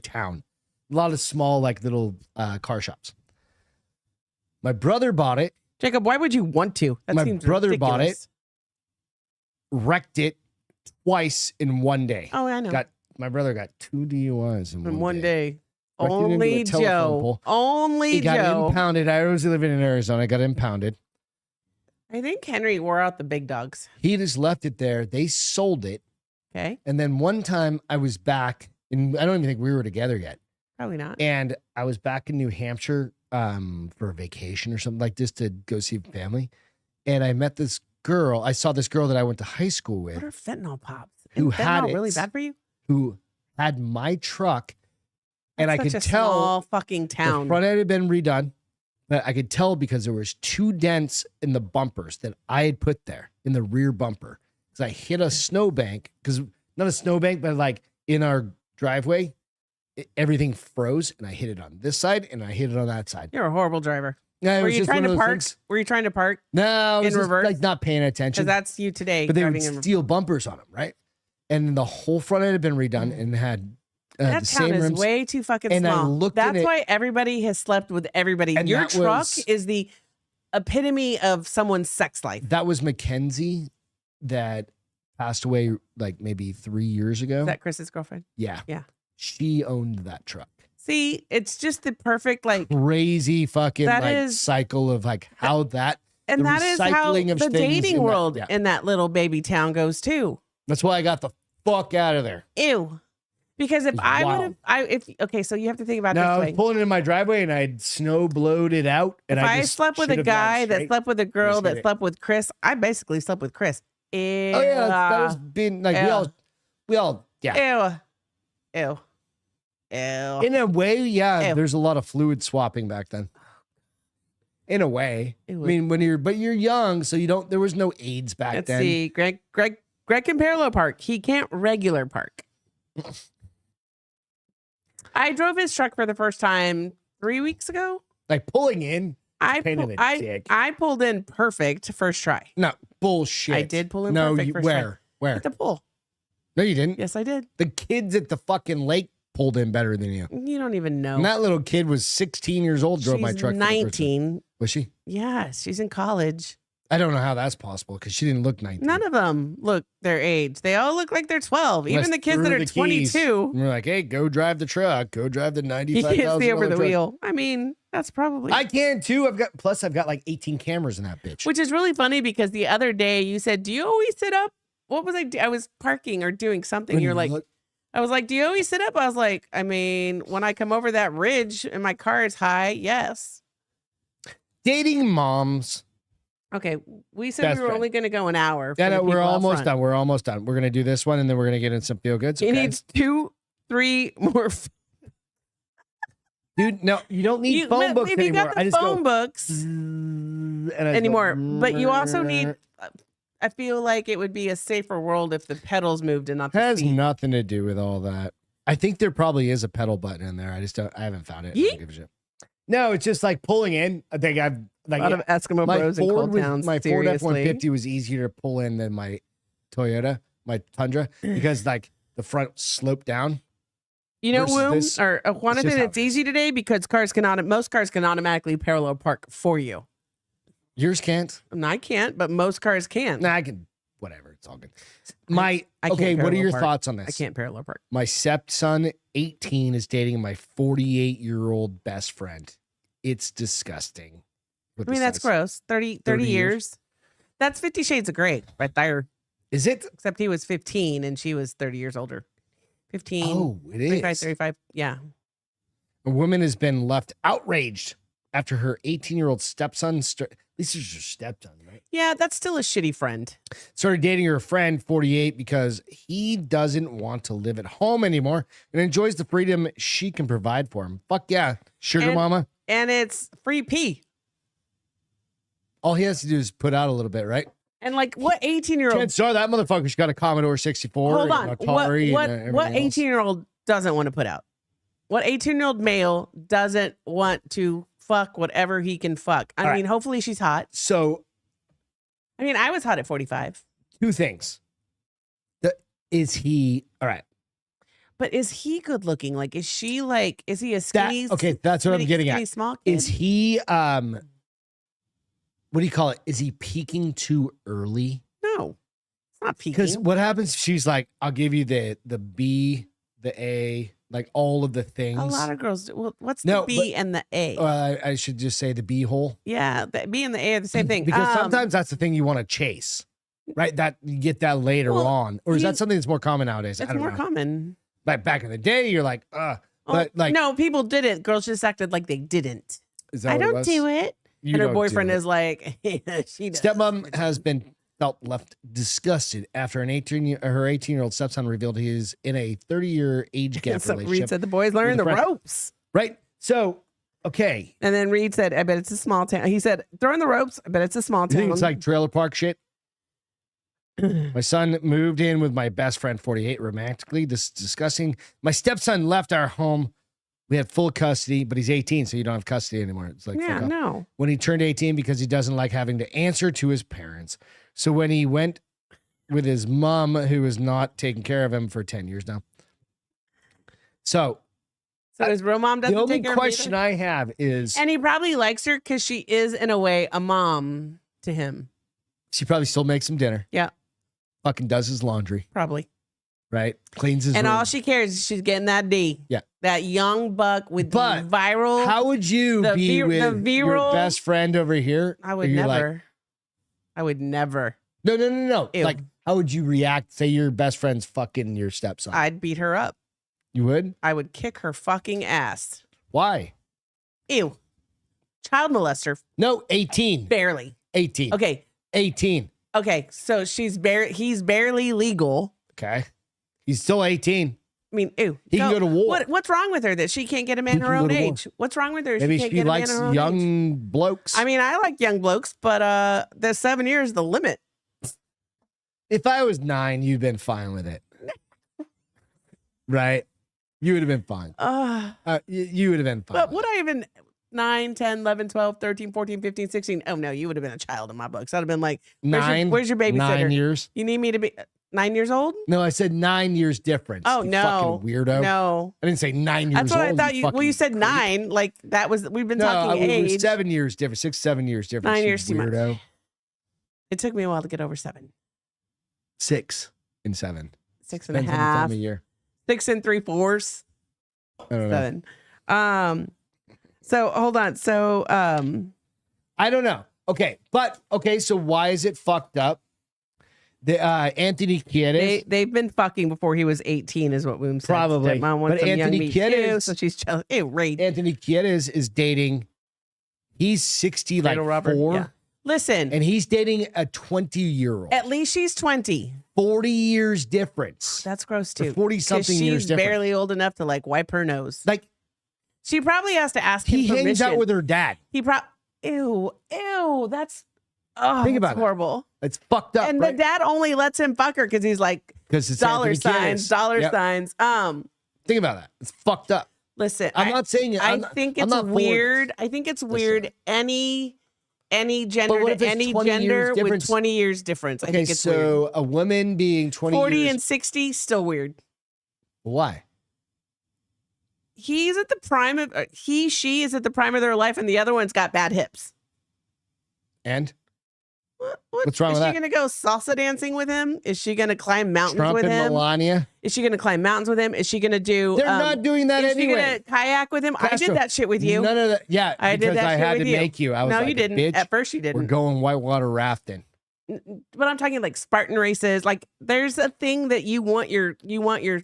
town. A lot of small like little car shops. My brother bought it, Jacob, why would you want to? That My seems brother bought ridiculous. wrecked it twice in one day. Oh, I know. My brother got 2 DUIs in one day. Wrecked it into a Only telephone Joe. pole. Only He got Joe. impounded. I was living in Arizona. I got impounded. I think Henry wore out the big dogs. He just left it there. They sold it. Okay. And then one time I was back, and I don't even think we were together yet. Probably not. And I was back in New Hampshire for a vacation or something like this to go see family. And I met this girl. I saw this girl that I went to high school What with are fentanyl pops? Who Isn't had fentanyl it. really bad for you? who had my truck. And That's I could such a tell small fucking the town. front end had been redone. But I could tell because there was 2 dents in the bumpers that I had put there in the rear bumper. Because I hit a snowbank, because not a snowbank, but like in our driveway, everything froze, and I hit it on this side and I hit it on that side. You're a horrible driver. Yeah, it Were was you just trying one to of those park? things. Were you trying to park? No, I was in just, reverse? like not paying attention. Because that's you today. But they would driving in steal bumpers on them, right? And the whole front end had been redone and had That the town same is rims. way too fucking And I small. looked at That's it- why everybody has slept with everybody. And Your that truck was- is the epitome of someone's sex life. That was Mackenzie that passed away like maybe 3 years ago. Is that Chris's girlfriend? Yeah. Yeah. She owned that truck. See, it's just the perfect like Crazy fucking That like is- cycle of like how that And that is how recycling of the things dating in that- world yeah. in that little baby town goes too. That's why I got the fuck out of there. Ew. Because if It's I would wild. have, okay, so you have to think about No, it I this was way. pulling in my driveway and I'd snow blowed it out. And If I I just slept with a should have gone guy that straight. slept with a girl Just hit that it. slept with Chris, I basically slept with Chris. Ew. Oh yeah, that was being like we all yeah. Ew. Ew. Ew. In a way, yeah. Ew. There's a lot of fluid swapping back then. In a way, It I was- mean, you're young, so you don't. There was no AIDS back Let's then. see. Greg can parallel park. He can't regular park. I drove his truck for the first time 3 weeks ago. Like pulling in. I Pain in the dick. I pulled in perfect first try. No bullshit. I did pull in no, perfect you, first try. where? At the pool. No, you didn't. Yes, I did. The kids at the fucking lake pulled in better than you. You don't even know. And that little kid was 16 years old. Drove my She's truck. for the first time. 19. Was she? Yes, she's in college. I don't know how that's possible because she didn't look 19. None of them look their age. They all look like they're 12. Unless Even the kids threw that are the keys. 22. And we're like, hey, go drive the truck. Go drive the You $95,000 can't see over the truck. wheel. I mean, that's probably. I can too. I've got like 18 cameras in that bitch. Which is really funny because the other day you said, "Do you always sit up?" What was I was parking or doing something. When You're you like, look- I was like, "Do you always sit up?" I was like, I mean, when I come over that ridge and my car is high, yes. dating moms. Okay, we said Best we were friend. only going to go an hour. for Yeah, the no, we're people out almost front. done. We're almost done. We're gonna do this one and then we're gonna get in some feel goods. He Okay? needs 2, 3 more. Dude, no, you don't need phone books if you anymore. got the I just phone go books and I anymore, go, but you also need. I feel like it would be a safer world if the pedals moved and not the has speed. nothing to do with all that. I think there probably is a pedal button in there. I haven't found it. I Yeet. don't give a shit. No, it's just like pulling in. I think I've like A lot of Eskimo bros in cold towns. my Ford seriously. F-150 was easier to pull in than my Toyota, my Tundra, because like the front sloped down. You know, versus Woom, this, or one it's thing just how that's it is. easy today because most cars can automatically parallel park for you. Yours can't. And I can't, but most cars can. Nah, I can. Whatever, it's all good. My I can't okay. What are parallel your park. thoughts on this? I can't parallel park. My stepson, 18, is dating my 48-year-old best friend. It's disgusting. I mean, that's gross. 30 30 years. years. That's 50 Shades of Grey right there. Is it? Except he was 15 and she was 30 years older. 15, Oh, it 35, is. 35. Yeah. A woman has been left outraged after her 18-year-old stepson, at least it's your stepson, right? Yeah, that's still a shitty friend. Started dating her friend, 48, because he doesn't want to live at home anymore and enjoys the freedom she can provide for him. Fuck yeah, sugar And- mama. And it's free pee. All he has to do is put out a little bit, right? And like what 18-year-old Chances are that motherfucker's got a Commodore 64. Hold and on. an Atari What and what everything else. 18-year-old doesn't want to put out? What 18-year-old male doesn't want to fuck whatever he can fuck? I All mean, hopefully she's hot. So, I mean, I was hot at 45. two things. Is he all right? But is he good looking? Like, is she like, is he a skinny? Okay, that's what I'm getting skinny, at. small kid? Is he what do you call it? Is he peaking too early? No, it's not peaking. Because what happens? She's like, "I'll give you the B, the A, like all of the things." A lot of girls do. Well, what's No, the B and the A? I should just say the B hole. Yeah, the B and the A are the same thing. Because sometimes that's the thing you want to chase, right? That you get that later Well, on, or is that something that's more common nowadays? it's I don't more know. common. Like back in the day, you're like, but Oh, like, no, people did it. Girls just acted like they didn't. is that I what it don't was? do it. You And her don't do boyfriend it. is like, she does. Stepmom has been felt left disgusted after her 18-year-old stepson revealed he is in a 30-year age gap So Reed relationship. said the boys learn with the a friend. ropes. Right. So, okay. And then Reed said, I bet it's a small town. He said, throwing the ropes, I bet it's a small You think town. it's like trailer park shit? My son moved in with my best friend, 48, romantically. This is disgusting. My stepson left our home. We had full custody, but he's 18, so you don't have custody anymore. It's like, yeah, fuck off. no. When he turned 18 because he doesn't like having to answer to his parents. So when he went with his mom, who is not taking care of him for 10 years now. So So his real mom doesn't the only take care question of him. I have is, And he probably likes her because she is, in a way, a mom to him. she probably still makes him dinner. Yeah. Fucking does his laundry, Probably. right? Cleans his And room. all she cares is she's getting that D. Yeah. That young buck with But the viral. How would you the be vir- with the your viral- best friend over here? I would You're never. I would never. No. Ew. Like, how would you react? Say your best friend's fucking your stepson. I'd beat her up. You would? I would kick her fucking ass. Why? Ew. Child molester. No, 18. Barely. 18. Okay. 18. Okay. So he's barely legal. Okay. He's still 18. I mean, ew. He can go to war. What's wrong with her that she can't get a man He her can own go to war. age? What's wrong with her? Maybe she can't she get likes a man her own young age? blokes. I mean, I like young blokes, but the 7 years is the limit. If I was 9, you'd been fine with it. Right? You would have been fine. You would have been fine. But with would I even 9, 10, 11, 12, 13, 14, 15, 16? Oh no, you would have been a child in my books. I'd have been like, where's your babysitter? 9 years. You need me to be 9 years old? No, I said 9 years difference. Oh you no, fucking weirdo. No, I didn't say 9 years that's what old. I thought you. Well, you said creep. 9. Like that was we've been No, talking it was age. 7 years difference. 6, 7 years difference. 9 you years too much. weirdo. It took me a while to get over 7. 6 and 7. 6 and a Depends on the time half. of year. 6 and 3/4. I don't know. 7. So hold on. So I don't know. Okay, but okay. So why is it fucked up? The Anthony Kiedis. they've been fucking before he was 18, is what Woom said. Probably. Mom wants But some young Anthony meat Kiedis- too, so she's jealous. Ew, Ray. Anthony Kiedis is dating. He's 60, like Little Robert, 4, yeah. Listen, and he's dating a 20-year-old. at least she's 20. 40 years difference. That's gross too. 40-something 'Cause years she's difference. barely old enough to like wipe her nose. Like She probably has to ask him he permission. hangs out with her dad. He ew. That's Think about that's it. horrible. It's fucked up. And right? the dad only lets him fuck her because he's like Because it's dollar Anthony signs, Kiedis. dollar Yep. signs. Think about that. It's fucked up. Listen, I'm not saying it. I I'm not- think I'm it's not for weird. I think it's weird. Any gender what if to it's any 20 years gender with difference? 20 years difference. I Okay, think it's weird. so a woman being 20 40 years. and 60 still weird. Why? He's at the prime of she is at the prime of their life, and the other one's got bad hips. And What's wrong is with she that? gonna go salsa dancing with him? Is she gonna climb mountains Trump with and him? Melania? Is she gonna climb mountains with him? Is she gonna do? They're not doing that is anyway. she gonna kayak with him? I Castro, did that shit with you. None of that. Yeah, I did because that I shit had with to you. make you. I was No, like, you didn't. Bitch, At first, you we're didn't. going whitewater rafting. But I'm talking like Spartan races. Like there's a thing that you want your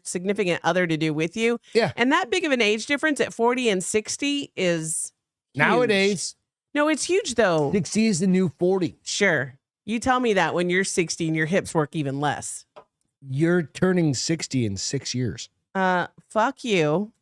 significant other to do with you. Yeah. And that big of an age difference at 40 and 60 is huge. Nowadays, No, it's huge though. 60 is the new 40. Sure. You tell me that when you're 60 and your hips work even less. You're turning 60 in 6 years. Fuck you.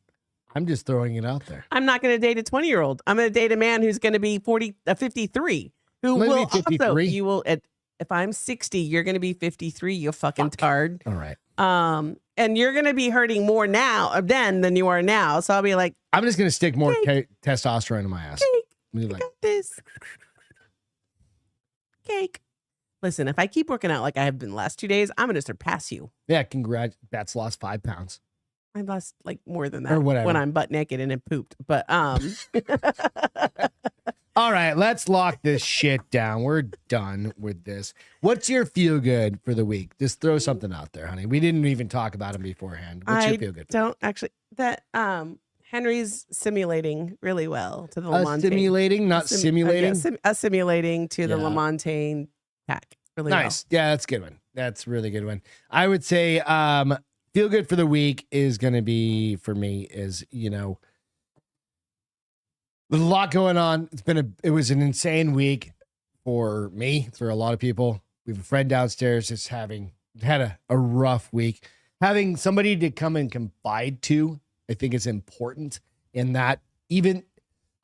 I'm just throwing it out there. I'm not going to date a 20-year-old. I'm going to date a man who's going to be 53, who I'm gonna will be 53. also, you will, if I'm 60, you're going to be 53, you fucking tard. All right. And you're going to be hurting more now than you are now. So I'll be like, I'm just going to stick more testosterone in my ass. Be I like, got this. Cake. Listen, if I keep working out like I have been the last 2 days, I'm going to surpass you. yeah, congrats. That's lost 5 pounds. I lost like more than Or that whatever. when I'm butt naked and it pooped. But All right, let's lock this shit down. We're done with this. What's your feel good for the week? Just throw something out there, honey. We didn't even talk about him beforehand. What's your feel good? don't actually that Henry's simulating really well to the Lamontagne. Simulating, not simulating. Assimilating to the Yeah. Lamontagne pack. Really Nice. Yeah, that's a good one. That's a really good one. I would say feel good for the week is going to be for me is, there's a lot going on. It was an insane week for me, for a lot of people. We have a friend downstairs that's had a rough week. Having somebody to come and confide to, I think is important in that even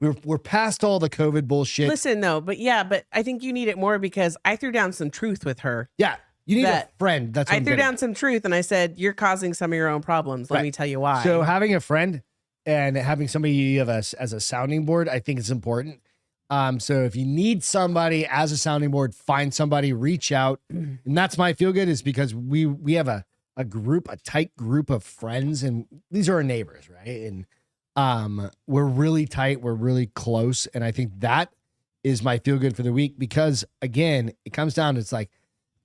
we're past all the COVID bullshit. Listen though, but I think you need it more because I threw down some truth with her. Yeah. You need a that- friend. That's what I I'm threw getting down at. some truth and I said, you're causing some of your own problems. Let Right. me tell you why. So having a friend and having somebody you have as a sounding board, I think is important. So if you need somebody as a sounding board, find somebody, reach out. And that's my feel good is because we have a tight group of friends, and these are our neighbors, right? And we're really tight, we're really close. And I think that is my feel good for the week because again, it comes down to it's like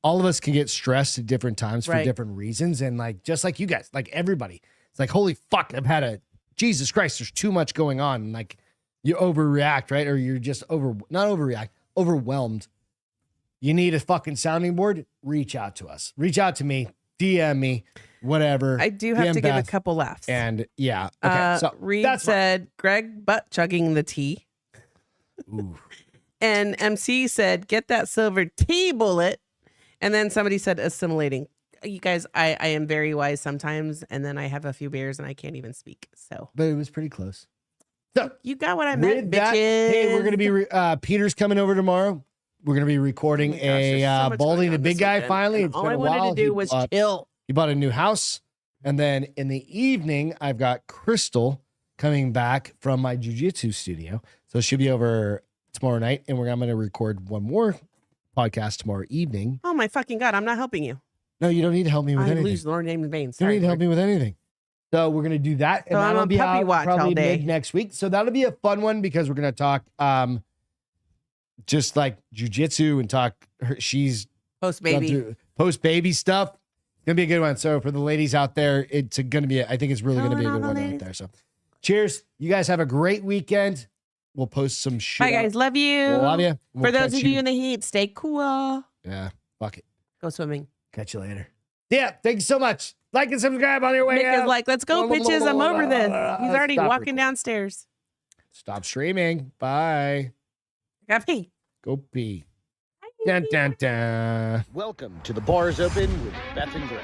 all of us can get stressed at different times for Right. different reasons. And like just like you guys, like everybody, it's like, holy fuck, I've had Jesus Christ, there's too much going on. And like you overreact, right? Or you're just overwhelmed. you need a fucking sounding board, reach out to us. Reach out to me, DM me, whatever. I do have DM to give a Beth, couple laughs. And yeah, okay. So Reed said, Greg butt chugging the tea. Ooh. And MC said, get that silver tea bullet. And then somebody said, assimilating. You guys, I am very wise sometimes. And then I have a few beers and I can't even speak. So, But it was pretty close. So you got what I meant, with that, bitches. hey, we're going to be, Peter's coming over tomorrow. We're going to be recording Balding the Big Guy finally. It's all been I a wanted while. to do was chill. He bought a new house. And then in the evening, I've got Crystal coming back from my jiu-jitsu studio. So she'll be over tomorrow night. And I'm going to record one more podcast tomorrow evening. Oh my fucking God. I'm not helping you. No, you don't need to help me with I anything. lose Lord name in vain. You don't Sorry, need to help me with anything. So we're going to do that. And So I'm that'll on be puppy out watch all probably day. mid next week. So that'll be a fun one because we're going to talk just like jujitsu and talk. She's Post baby. Post baby stuff. It's going to be a good one. So for the ladies out there, it's going to be, I think it's really going to be a good one out there. So cheers. You guys have a great weekend. We'll post some shit. Bye, guys. Love you. Love you. For those of you in the heat, stay cool. Yeah. Fuck it. Go swimming. Catch you later. Yeah. Thank you so much. Like and subscribe on your way Nick out. is like, let's go, bitches. I'm over this. He's already Stop walking recording. downstairs. Stop streaming. Bye. Got pee. Go pee. Dun, dun, dun. Welcome to The Bar is Open with Beth and Greg.